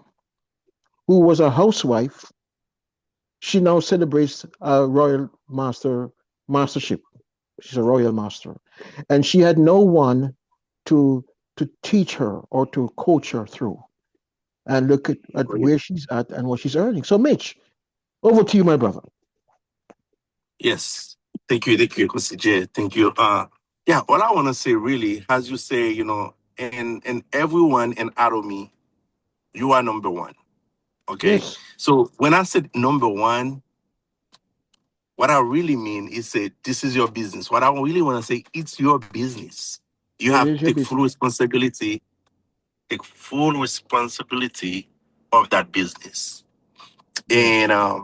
who was a housewife, she now celebrates a royal mastership. She's a royal master, and she had no one to teach her or to coach her through. And look at where she's at and what she's earning. So, Mitch, over to you, my brother. Yes. Thank you, Coach J. Thank you. Yeah, all I want to say really, as you say, and everyone in Atomy, you are number one. Okay. Yes. So when I said number one, what I really mean is say this is your business. What I really want to say, it's your business. You It have is to your take full business. responsibility. Take full responsibility of that business. Yes. And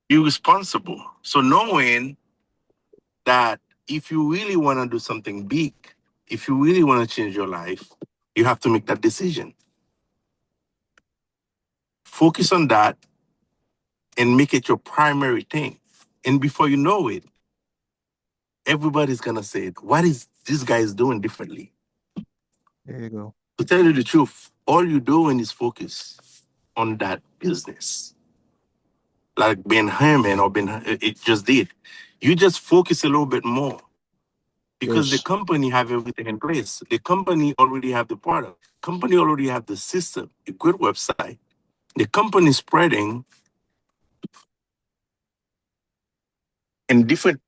You're responsible. So knowing that if you really want to do something big, if you really want to change your life, you have to make that decision. Focus on that and make it your primary thing. And before you know it, everybody's going to say, what is this guy is doing differently? There you go. To tell you the truth, all you're doing is focus on that business. Like Ben Herman or it just did. You just focus a little bit more because the Yes. company have everything in place. The company already have the product. Company already have the system, a good website. The company is spreading in different.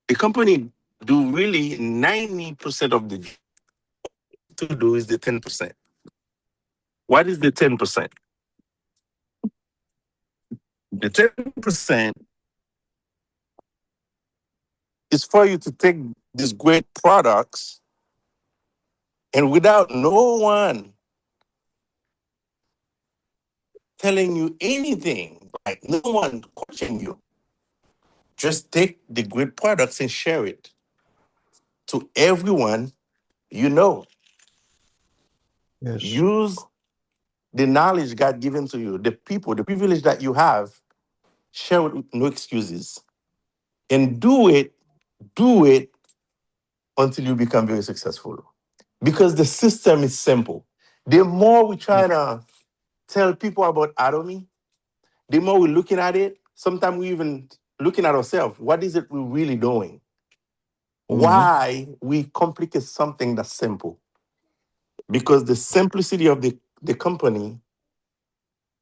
The company do really 90% of the to do is the 10%. What is the 10%? The 10% is for you to take these great products and without no one telling you anything, like no one coaching you, just take the great products and share it to everyone you know. Yes. Use the knowledge God given to you, the people, the privilege that you have, share it with no excuses. And do it until you become very successful. Because the system is simple. The more we try to tell people about Atomy, the more we're looking at it, sometimes we even looking at ourselves. What is it we're really doing? Why we complicate something that's simple? Because the simplicity of the company,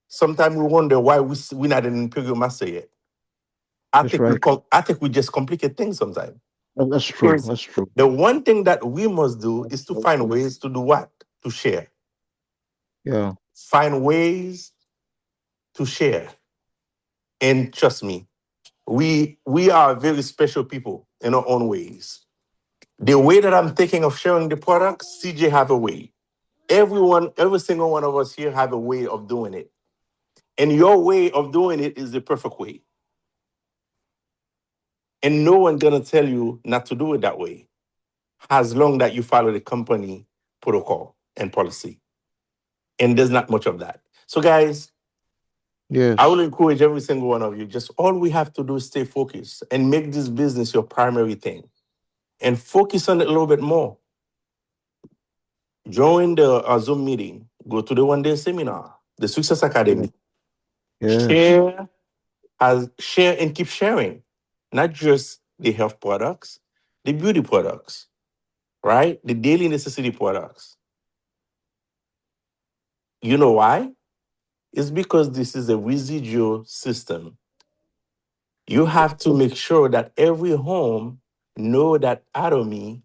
sometimes we wonder why we're not an imperial master yet. I That's think right. I think we just complicate things sometimes. That's true. Because That's true. the one thing that we must do is to find ways to do what? To share. Yeah. Find ways to share. And trust me, we are very special people in our own ways. The way that I'm thinking of sharing the products, CJ have a way. Every single one of us here have a way of doing it. And your way of doing it is the perfect way. And no one's gonna tell you not to do it that way, as long that you follow the company protocol and policy. And there's not much of that. So guys, Yes. I will encourage every single one of you, just all we have to do is stay focused and make this business your primary thing. And focus on it a little bit more. Join the Zoom meeting. Go to the one-day seminar, the Success Academy. Yes. Share and keep sharing. Not just the health products, the beauty products, right? The daily necessity products. You know why? It's because this is a residual system. You have to make sure that every home know that Atomy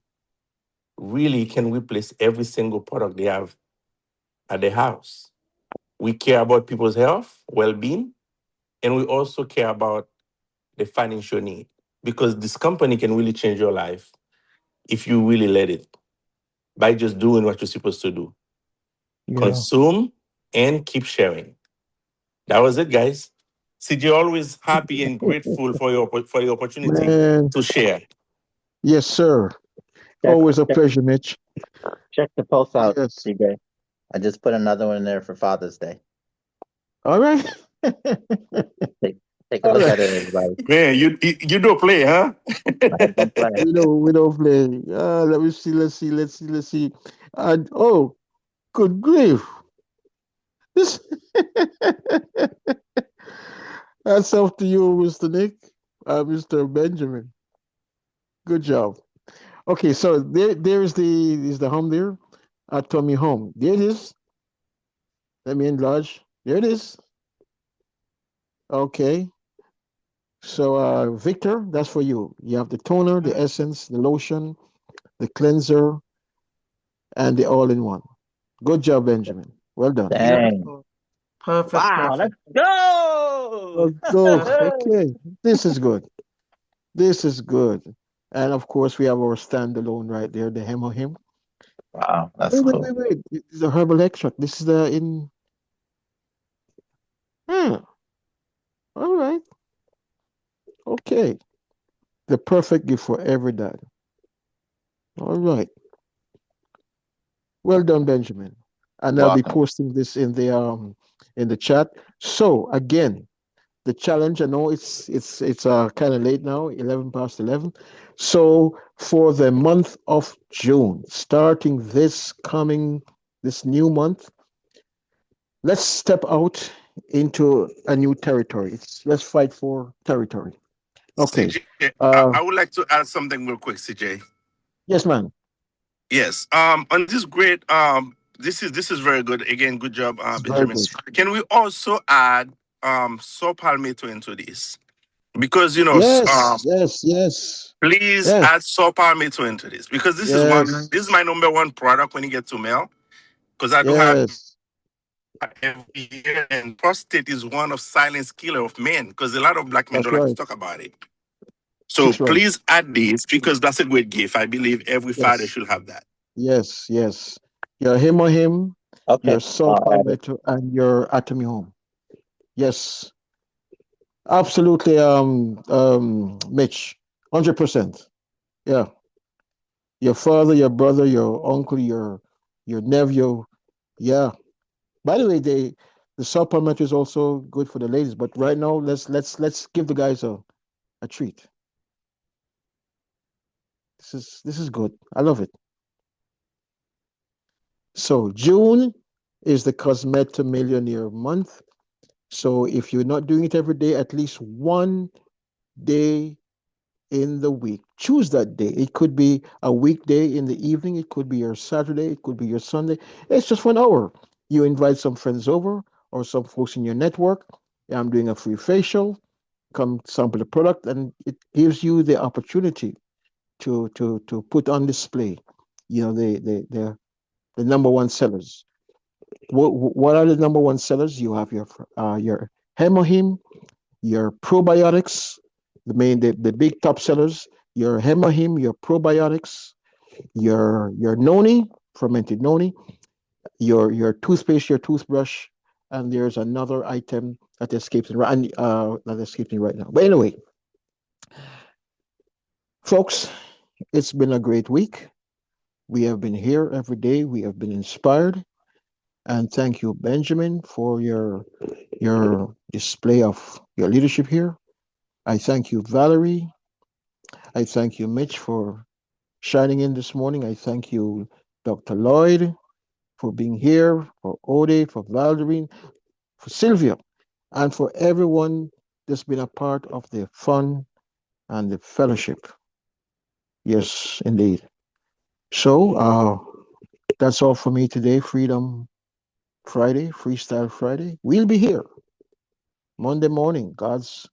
really can replace every single product they have at their house. We care about people's health, well-being, and we also care about the financial need because this company can really change your life if you really let it by just doing what you're supposed to do. Yeah. Consume and keep sharing. That was it, guys. CJ, always happy and grateful for the opportunity Man. to share. Yes, sir. Always a pleasure, Mitch. Check the post out, Yes. CJ. I just put another one in there for Father's Day. All right. Take a look at it, everybody. Man, you don't play, huh? I don't play. We don't play. Let me see. Let's see. Oh, good grief! This. That's up to you, Mr. Nick, Mr. Benjamin. Good job. Okay, so there's the home there, Tommy Home. There it is. Let me enlarge. There it is. Okay. So, Victor, that's for you. You have the toner, the essence, the lotion, the cleanser, and the all-in-one. Good job, Benjamin. Well done. Dang. Perfect. Wow, Perfect. let's go. Okay. This is good. This is good. And of course, we have our standalone right there, the Hemo Him. Wow, that's Wait. cool. This is a herbal extract. This is the in. All right. Okay. The perfect gift for every dad. All right. Well done, Benjamin. And I'll be Welcome. posting this in the chat. So again, the challenge, I know it's kind of late now, 11 past 11. So for the month of June, starting this new month, let's step out into a new territory. Let's fight for territory. Okay. CJ, I would like to add something real quick, CJ. Yes, man. Yes. On this great this is very good. Again, good job, It's very Benjamin. good. Can we also add saw palmetto into this? Because Yes. please Yes. add saw palmetto into this because Yes. this is my number one product when you get to mail. Because I do have Yes. every year, and prostate is one of silent killer of men because a lot of black men That's don't like to right. talk about it. So That's right. please add this because that's a great gift. I believe every father Yes. should have that. Yes. Your him or him, Okay. your soul palmetto, and your atomy home. Yes. Absolutely, Mitch. 100%. Yeah. Your father, your brother, your uncle, your nephew. Yeah. By the way, the supplement is also good for the ladies. But right now, let's give the guys a treat. This is good. I love it. So June is the Cosmeta Millionaire month. So if you're not doing it every day, at least one day in the week, choose that day. It could be a weekday in the evening. It could be your Saturday. It could be your Sunday. It's just 1 hour. You invite some friends over or some folks in your network. I'm doing a free facial. Come sample the product, and it gives you the opportunity to put on display, the number one sellers. What are the number one sellers? You have your Hemohim, your probiotics, the big top sellers, your Hemohim, your probiotics, your noni, fermented noni, your toothpaste, your toothbrush, and there's another item that escapes me right now. But anyway, folks, it's been a great week. We have been here every day. We have been inspired. And thank you, Benjamin, for your display of your leadership here. I thank you, Valerie. I thank you, Mitch, for shining in this morning. I thank you, Dr. Lloyd, for being here, for Ode, for Valerie, for Sylvia, and for everyone that's been a part of the fun and the fellowship. Yes, indeed. So that's all for me today. Freedom Friday, Freestyle Friday. We'll be here Monday morning, God's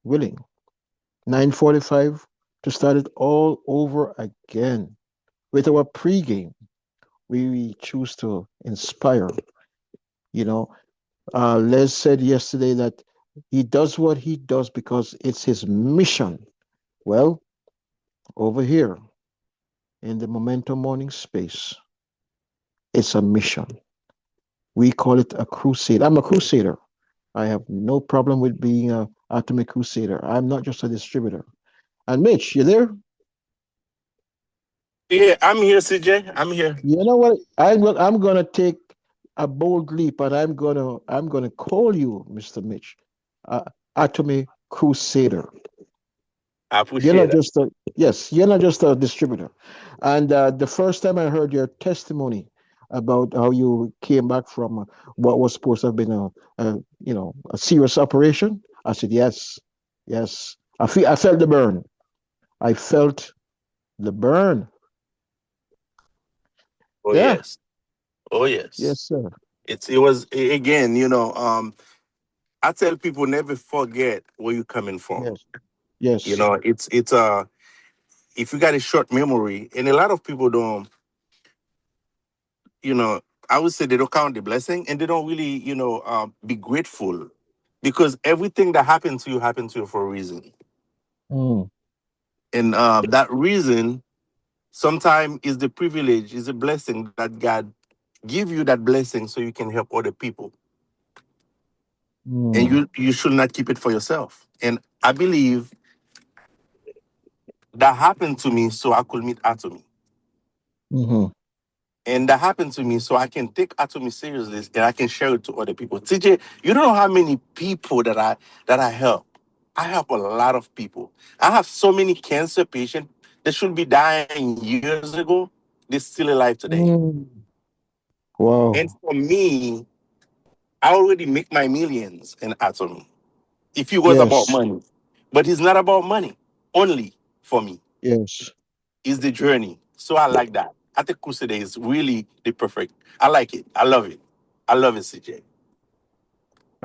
willing, 9:45 to start it all over again with our pregame. We choose to inspire. Les said yesterday that he does what he does because it's his mission. Well, over here in the Momentum Morning space, it's a mission. We call it a crusade. I'm a crusader. I have no problem with being a Atomic Crusader. I'm not just a distributor. And Mitch, you there? Yeah, I'm here, CJ. I'm here. You know what? I'm gonna take a bold leap, and I'm gonna call you, Mr. Mitch, Atomic Crusader. I You're not appreciate it. you're not just a distributor. And the first time I heard your testimony about how you came back from what was supposed to have been a serious operation, I said yes. I felt the burn. I felt the burn. Oh Yeah. yes. Oh yes. Yes, sir. It was again, I tell people never forget where you're coming from. Yes. It's if you got a short memory, and a lot of people don't, I would say they don't count the blessing and they don't really, be grateful because everything that happened to you for a reason. Mm. And that reason sometimes is the privilege, is a blessing that God give you that blessing so you can help other people. And you should not keep it for yourself. And I believe That happened to me so I could meet Atomy. Mm-hmm. And that happened to me so I can take Atomy seriously and I can share it to other people. TJ, you don't know how many people that I help. I help a lot of people. I have so many cancer patients that should be dying years ago. They're still alive today. Mm. Wow. And for me, I already make my millions in Atomy. If it was about Yes. money. But it's not about money only for me. Yes. It's the journey. So I like that. I think Crusade is really the perfect. I like it. I love it. I love it, CJ.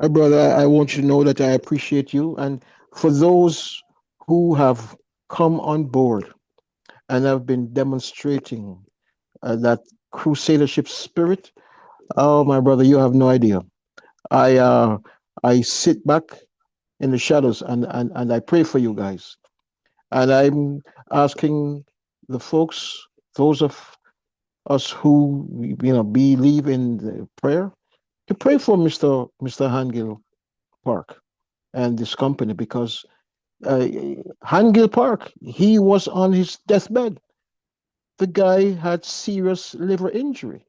My brother, I want you to know that I appreciate you. And for those who have come on board and have been demonstrating that crusadership spirit, oh, my brother, you have no idea. I sit back in the shadows and I pray for you guys. And I'm asking the folks, those of us who believe in the prayer, to pray for Mr. Hangil Park and this company, because Hangil Park, he was on his deathbed. The guy had serious liver injury.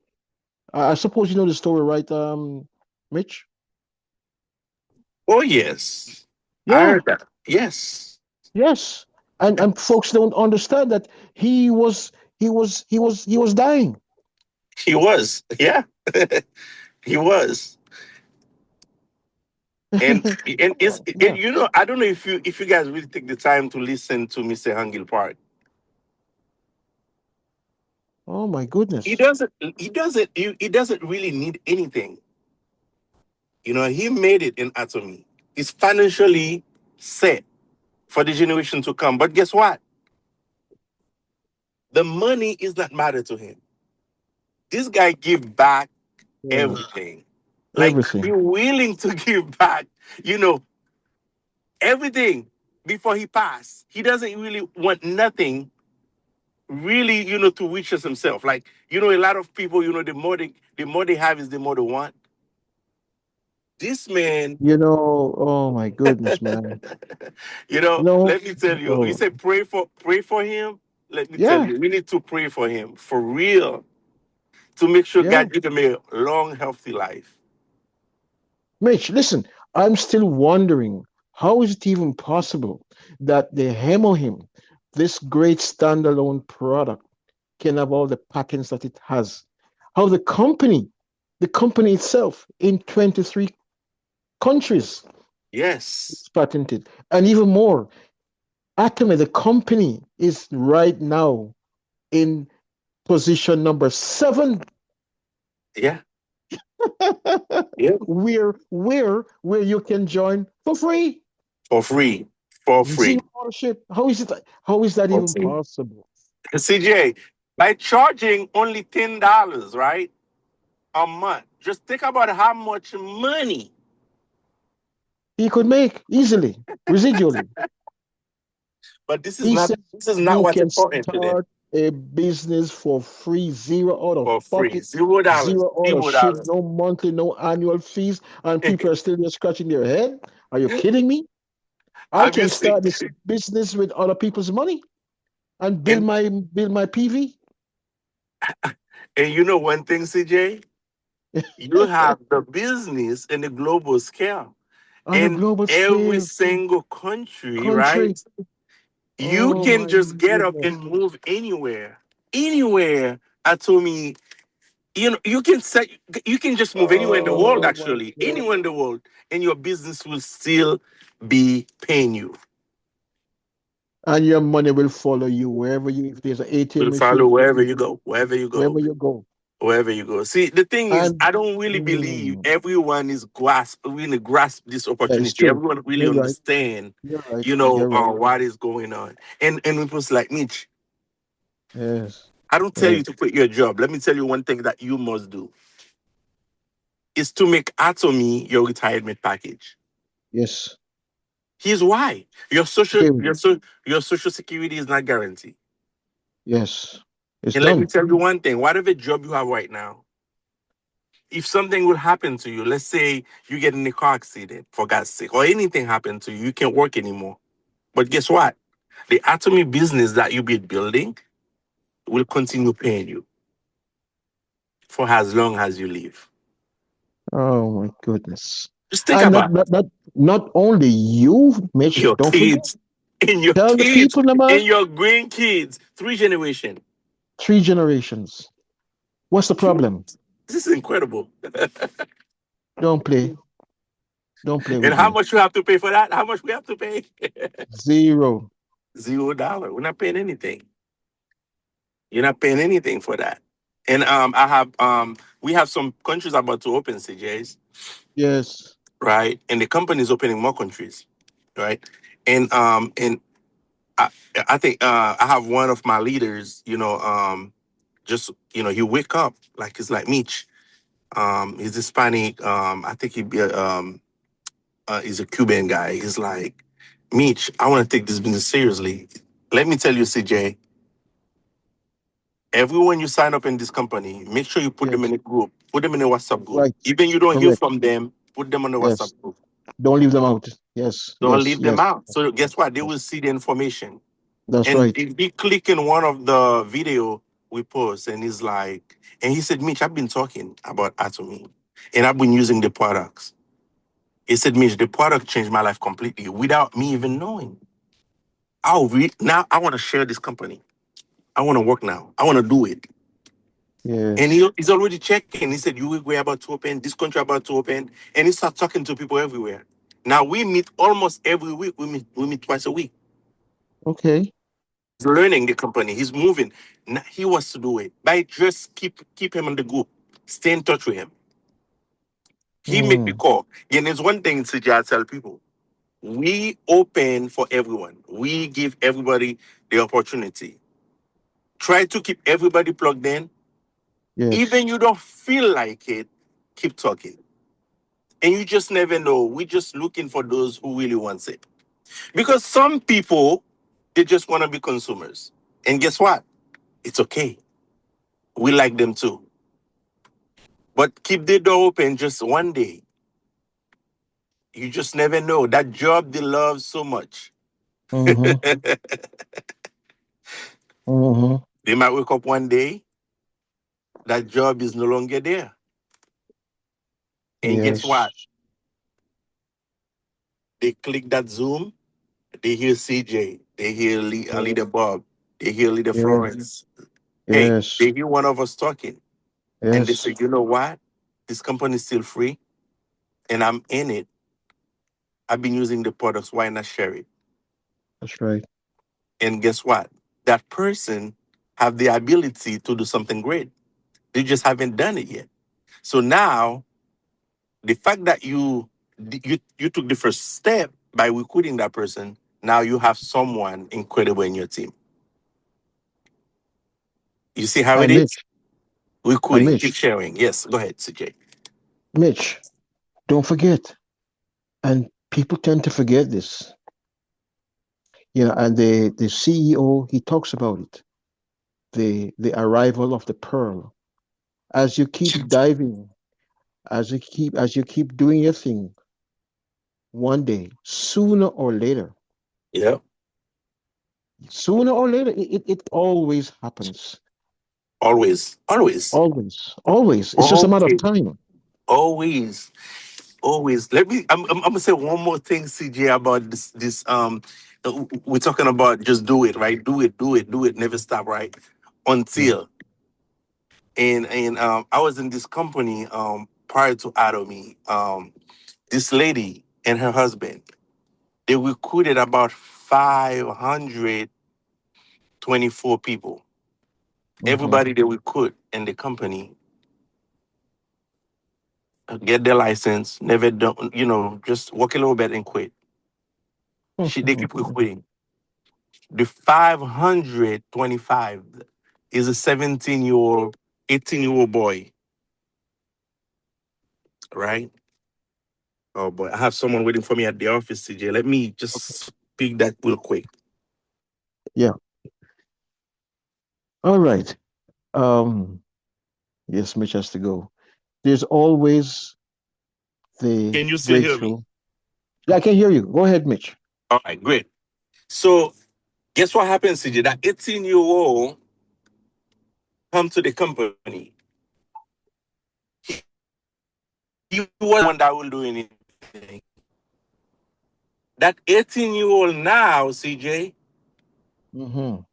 I suppose you know the story, right, Mitch? Oh yes. I Yeah, heard that. Yes. yes. And folks don't understand that he was dying. He was. Yeah. He was. And it's Yeah. you know, I don't know if you guys really take the time to listen to Mr. Hangil Park. Oh my He goodness. doesn't he doesn't really need anything. You know, he made it in Atomy. He's financially set for the generation to come. But guess what? The money is not matter to him. This guy give back Yes. everything. Like he Everything. willing to give back, you know, everything before he passed. He doesn't really want nothing really, you know, to riches himself. Like, you know, a lot of people, you know, the more they have is the more they want. This man, Oh my goodness, man. you know, No, let me tell you, you oh, say pray for him. Let me tell yeah, you, we need to pray for him for real to make sure yeah. God give him a long, healthy life. Mitch, listen, I'm still wondering how is it even possible that the Hemohim, this great standalone product, can have all the patents that it has? How the company itself in 23 countries Yes. is patented. And even more, Atomy, the company, is right now in position number 7. Yeah. Yeah. where you can join for free. For free. For Zero free. ownership. How is that For even free. possible? CJ, by charging only $10, right? A month. Just think about how much money. He could make easily, residually. But this is He not said this is not you what's can important to them. start a business for free, zero out of For free. pocket, $0. zero out of shit, $0. no monthly, no annual fees, and people are still just scratching their head. Are you kidding me? I Have you can seen start this business with other people's money and build and my PV. and you know one thing, CJ? You have the business in the global scale. On a In global every scale, single country, right? country. You Oh can my just get up goodness. and move anywhere. Anywhere. Atomy, you know, you can just move anywhere in the world, Oh my actually. God. Anywhere in the world, and your business will still be paying you. And your money will follow you wherever if there's an ATM Will follow machine, wherever you go, wherever you go, wherever you go. wherever you go. See, the thing is, And I don't really believe everyone is really grasp this that is opportunity. true. Everyone really You're right. understand, You're right. you know, You're right. what is going on. And it was like, Mitch, Yes. I don't tell you Yes. to quit your job. Let me tell you one thing that you must do is to make Atomy your retirement package. Yes. Here's why: Share with me. your social security is not guaranteed. Yes. It's And let me done. tell you one thing: whatever job you have right now, if something will happen to you, let's say you get in a car accident, for God's sake, or anything happened to you, you can't work anymore. But guess what? the Atomy business that you be building will continue paying you for as long as you live. Oh my goodness. Just think And about not only you, Mitch, your don't forget. kids, and your Tell the kids, people about and your grandkids, 3 generations. 3 generations. What's the problem? This is incredible. Don't play. Don't play And with how me. much you have to pay for that? How much we have to pay? Zero. $0. We're not paying anything. You're not paying anything for that. And we have some countries about to open, CJs, Yes. right? And the company is opening more countries, right? And I think I have one of my leaders, just he wake up like he's like Mitch. He's Hispanic. I think he's a Cuban guy. He's like, Mitch, I want to take this business seriously. Let me tell you, CJ, everyone you sign up in this company, make sure you put them in a group, put them in a WhatsApp group. Right. Even you don't hear Correct. from them, put them on the WhatsApp Yes. group. Don't leave them out. Yes. Don't Yes. leave them Yes. out. So guess what? They will see the information. That's And right. if he click in one of the video we post, and he's like, and he said, Mitch, I've been talking about Atomy, and I've been using the products. He said, Mitch, the product changed my life completely without me even knowing. Now I want to share this company. I want to work now. I want to do it. Yes. And he's already checking. He said, we're about to open, this country about to open. And he started talking to people everywhere. Now we meet almost every week. We meet twice a week. Okay. He's learning the company. He's moving. Now, he wants to do it. But just keep him in the group. Stay in touch with him. He make the call. And there's one thing, CJ, I tell people. We open for everyone. We give everybody the opportunity. Try to keep everybody plugged in. Yes. Even you don't feel like it, keep talking. And you just never know. We're just looking for those who really wants it. Because some people, they just want to be consumers. And guess what? It's okay. We like them too. But keep the door open just one day. You just never know. That job they love so much. Mm-hmm. Mm-hmm. They might wake up one day, that job is no longer there. And guess Yes. what? They click that Zoom, they hear CJ, they hear Leader Bob, they hear Leader Yes. Florence. Hey, Yes. they hear one of us talking. And they Yes. say, you know what? This company is still free and I'm in it. I've been using the products. Why not share it? That's right. And guess what? That person have the ability to do something great. They just haven't done it yet. So now, the fact that you took the first step by recruiting that person, now you have someone incredible in your team. You see how it And is? Mitch. Recruiting, keep sharing. Yes, go ahead, CJ. Mitch, don't forget. And people tend to forget this. And the CEO, he talks about it. The arrival of the pearl. As you keep diving, as you keep doing your thing, one day, sooner or later, Yeah. it always happens. Always. Always. It's just a matter of time. Always. Let me. I'm gonna say one more thing, CJ, about this. We're talking about just do it, right? Do it. Never stop, right? Until and I was in this company prior to Atomy. This lady and her husband, they recruited about 524 people. Everybody they recruit in the company get their license, never done, just work a little bit and quit. They keep recruiting. The 525 is a 17-year-old, 18-year-old boy, right? Oh boy, I have someone waiting for me at the office, CJ. Let me just speak that real quick. Yeah. All right. Yes, Mitch has to go. There's always the Can you still hear me? breakthrough. Yeah, I can hear you. Go ahead, Mitch. All right, great. So Guess what happens, CJ? That 18-year-old come to the company. He was the one that will do anything. That 18-year-old now, CJ,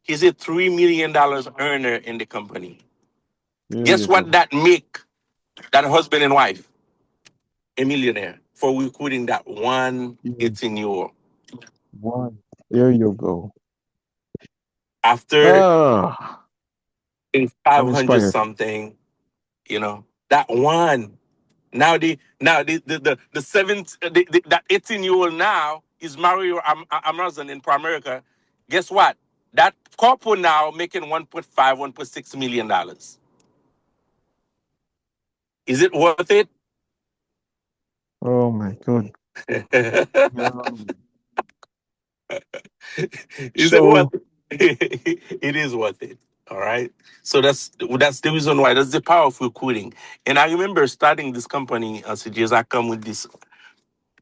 he's a $3 million earner in the company. There Guess you what go. that make that husband and wife? A millionaire for recruiting that one 18-year-old. One. There you go. After Ah, I'm 500 inspired. something, you know, that one. Now the that 18-year-old now is Mario Amazon in America. Guess what? That couple now making 1.6 million dollars. Is it worth it? Oh my God. Is it worth it? It is worth it. All right. So that's the reason why. That's the power of recruiting. And I remember starting this company, CJs, I come with this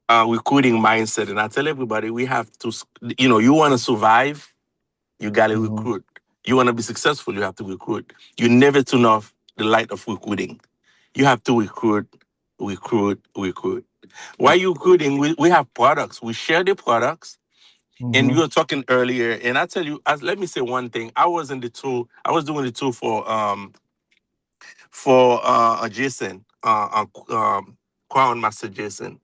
recruiting mindset, and I tell everybody we have to, you want to survive, you got to recruit. You want to be successful, you have to recruit. You never turn off the light of recruiting. You have to recruit. Why you recruiting? We have products. We share the products. And you were talking earlier, and I tell you, let me say one thing. I was doing the tool for Jason, Crown Master Jason.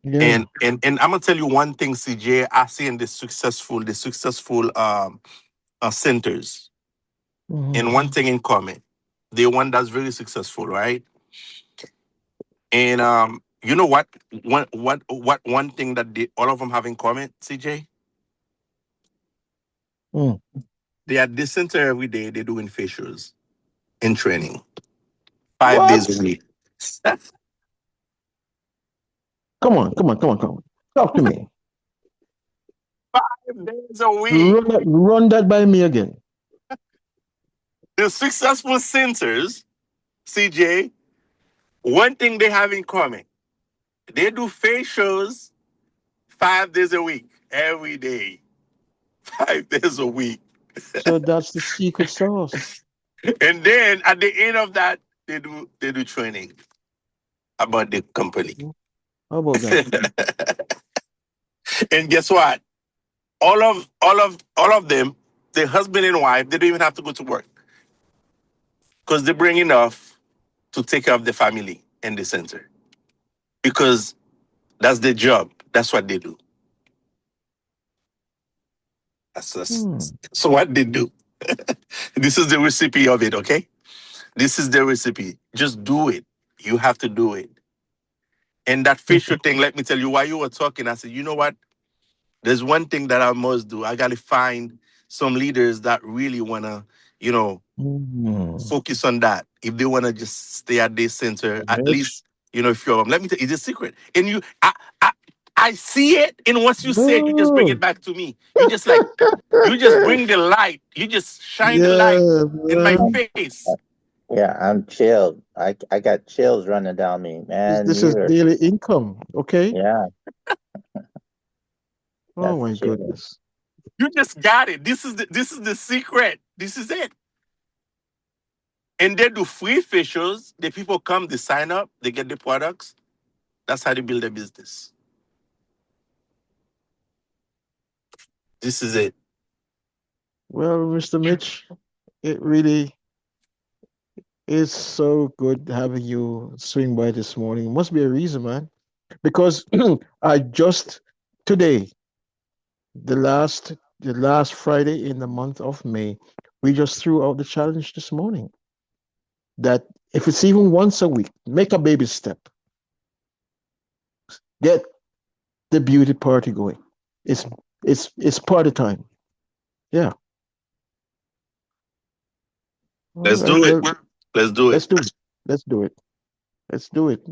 Yeah. And I'm gonna tell you one thing, CJ. I see in the successful centers, and one thing in common, the one that's very successful, right? And you know what? One thing that all of them have in common, CJ? They are at this center every day. They're doing facials and training 5 days a week. Come on. Talk to me. 5 days a week. Run that by me again. The successful centers, CJ, one thing they have in common, they do facials 5 days a week, every day, 5 days a week. So that's the secret sauce. And then at the end of that, they do training about the company. How about that? And guess what? All of them, the husband and wife, they don't even have to go to work because they bring enough to take care of the family and the center, because that's their job. That's what they do. So what they do. This is the recipe of it, okay? This is the recipe. Just do it. You have to do it. And that facial thing, let me tell you, while you were talking, I said, you know what? There's one thing that I must do. I got to find some leaders that really want to, focus on that. If they want to just stay at this center, at least, if you're, let me tell you, it's a secret. And I see it. And once you say it, you just bring it back to me. You just bring the light. You just shine the light in my face. Yeah, I'm chilled. I got chills running down me, man. This is daily income, okay? Yeah. Oh my goodness. You just got it. This is the secret. This is it. And they do free facials. The people come, they sign up, they get the products. That's how they build a business. This is it. Well, Mr. Mitch, it really is so good having you swing by this morning. Must be a reason, man. Because I just today, the last Friday in the month of May, we just threw out the challenge this morning that if it's even once a week, make a baby step. Get the beauty party going. It's party time. Yeah. Let's do it. Let's do it. Let's do it.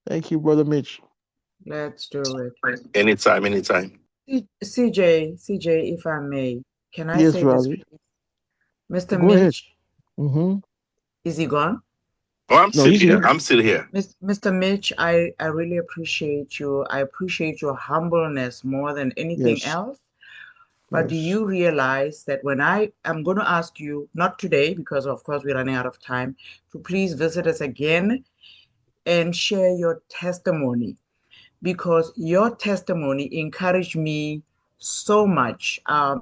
Thank you, Brother Mitch. Let's do it. Anytime. CJ, if I may, can I Yes, say Ravi. this? Mr. Go Mitch, ahead. Is he gone? Oh, I'm still here. I'm still here. Mr. Mitch, I really appreciate you. I appreciate your humbleness more than anything else. But do you realize that when I'm going to ask you, not today, because of course we're running out of time, to please visit us again and share your testimony, because your testimony encouraged me so much. I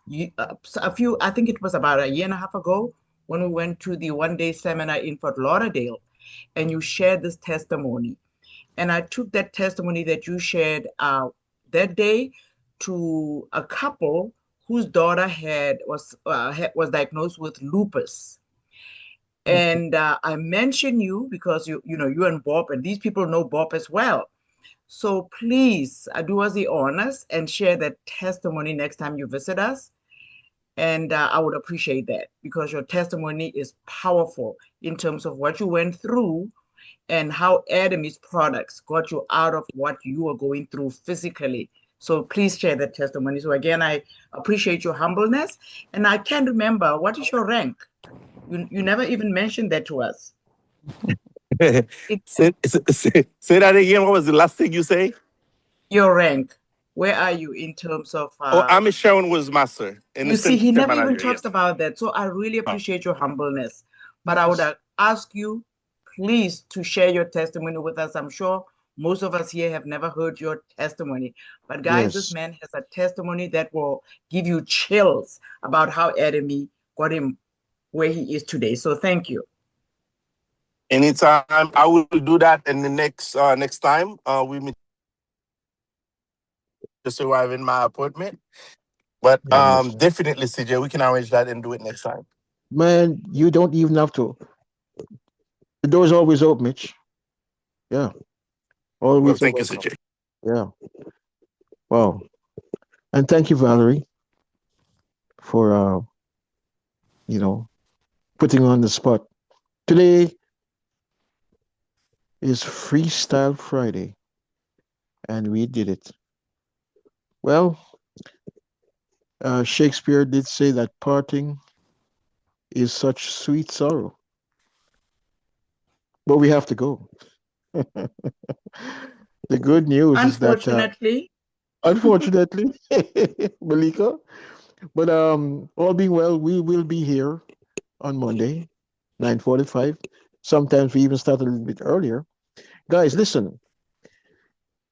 think it was about a year and a half ago when we went to the one-day seminar in Fort Lauderdale, and you shared this testimony. And I took that testimony that you shared that day to a couple whose daughter was diagnosed with lupus. And I mention you because you and Bob, and these people know Bob as well. So please do us the honors and share that testimony next time you visit us. And I would appreciate that, because your testimony is powerful in terms of what you went through and how Adamy's products got you out of what you were going through physically. So please share that testimony. So again, I appreciate your humbleness. And I can't remember, what is your rank? You never even mentioned that to us. Say that again. What was the last thing you say? Your rank. Where are you in terms of... I'm a Sharon Woods Master. You see, he never even talks about that. So I really appreciate your humbleness. But I would ask you, please, to share your testimony with us. I'm sure most of us here have never heard your testimony. But guys, this man has a testimony that will give you chills about how Adamy got him where he is today. So thank you. Anytime. I will do that in the next time we meet. Just arrive in my appointment. But definitely, CJ, we can arrange that and do it next time. Man, you don't even have to. The door's always open, Mitch. Yeah. Always. Well, thank you, CJ. Yeah. Wow. And thank you, Valerie, for putting on the spot. Today is Freestyle Friday, and we did it. Well, Shakespeare did say that parting is such sweet sorrow. But we have to go. The good news is that... Unfortunately, Malika. But all being well, we will be here on Monday, 9:45. Sometimes we even start a little bit earlier. Guys, listen.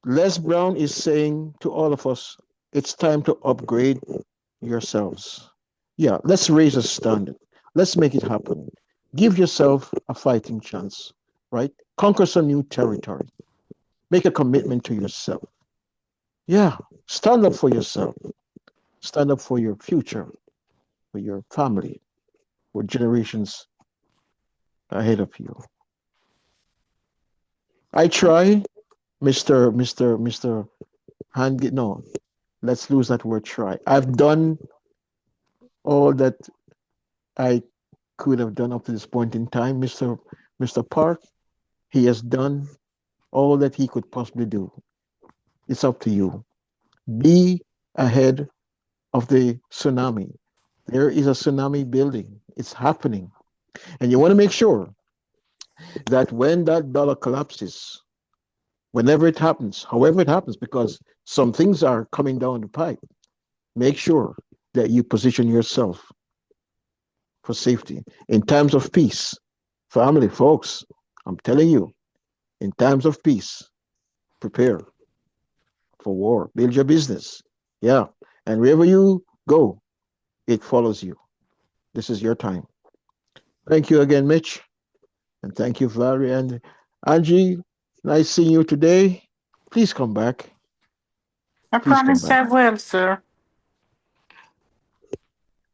Les Brown is saying to all of us, it's time to upgrade yourselves. Yeah, let's raise a standard. Let's make it happen. Give yourself a fighting chance, right? Conquer some new territory. Make a commitment to yourself. Yeah, stand up for yourself. Stand up for your future, for your family, for generations ahead of you. I try, Mr. Hand, no, let's lose that word try. I've done all that I could have done up to this point in time. Mr. Park, he has done all that he could possibly do. It's up to you. Be ahead of the tsunami. There is a tsunami building. It's happening. And you want to make sure that when that dollar collapses, whenever it happens, however it happens, because some things are coming down the pipe, make sure that you position yourself for safety. In times of peace, family, folks, I'm telling you, in times of peace, prepare for war. Build your business. Yeah. And wherever you go, it follows you. This is your time. Thank you again, Mitch. And thank you, Valerie. And Angie, nice seeing you today. Please come back. I promise I will, sir.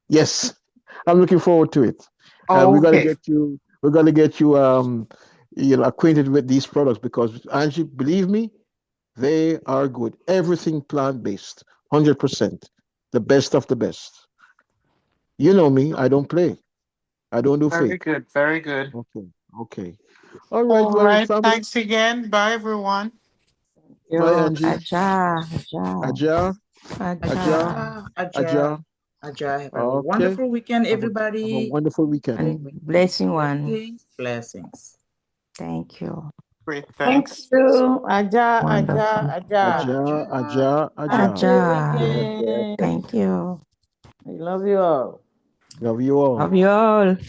Yes, I'm looking forward to it. Okay. We're gonna get you acquainted with these products, because Angie, believe me, they are good. Everything plant-based, 100%. The best of the best. You know me, I don't play. I don't do Very fake. good, very good. Okay. All right, All well, right, family. thanks again. Bye, everyone. Bye, Angie. Aja. Have a wonderful weekend, everybody. Have a wonderful weekend. And blessing one. Blessings. Thank you. Great, Thank thanks. you. Aja, Wonderful. Aja, Aja, Happy Aja. weekend. Thank you. I love you all. Love you all. Love you all.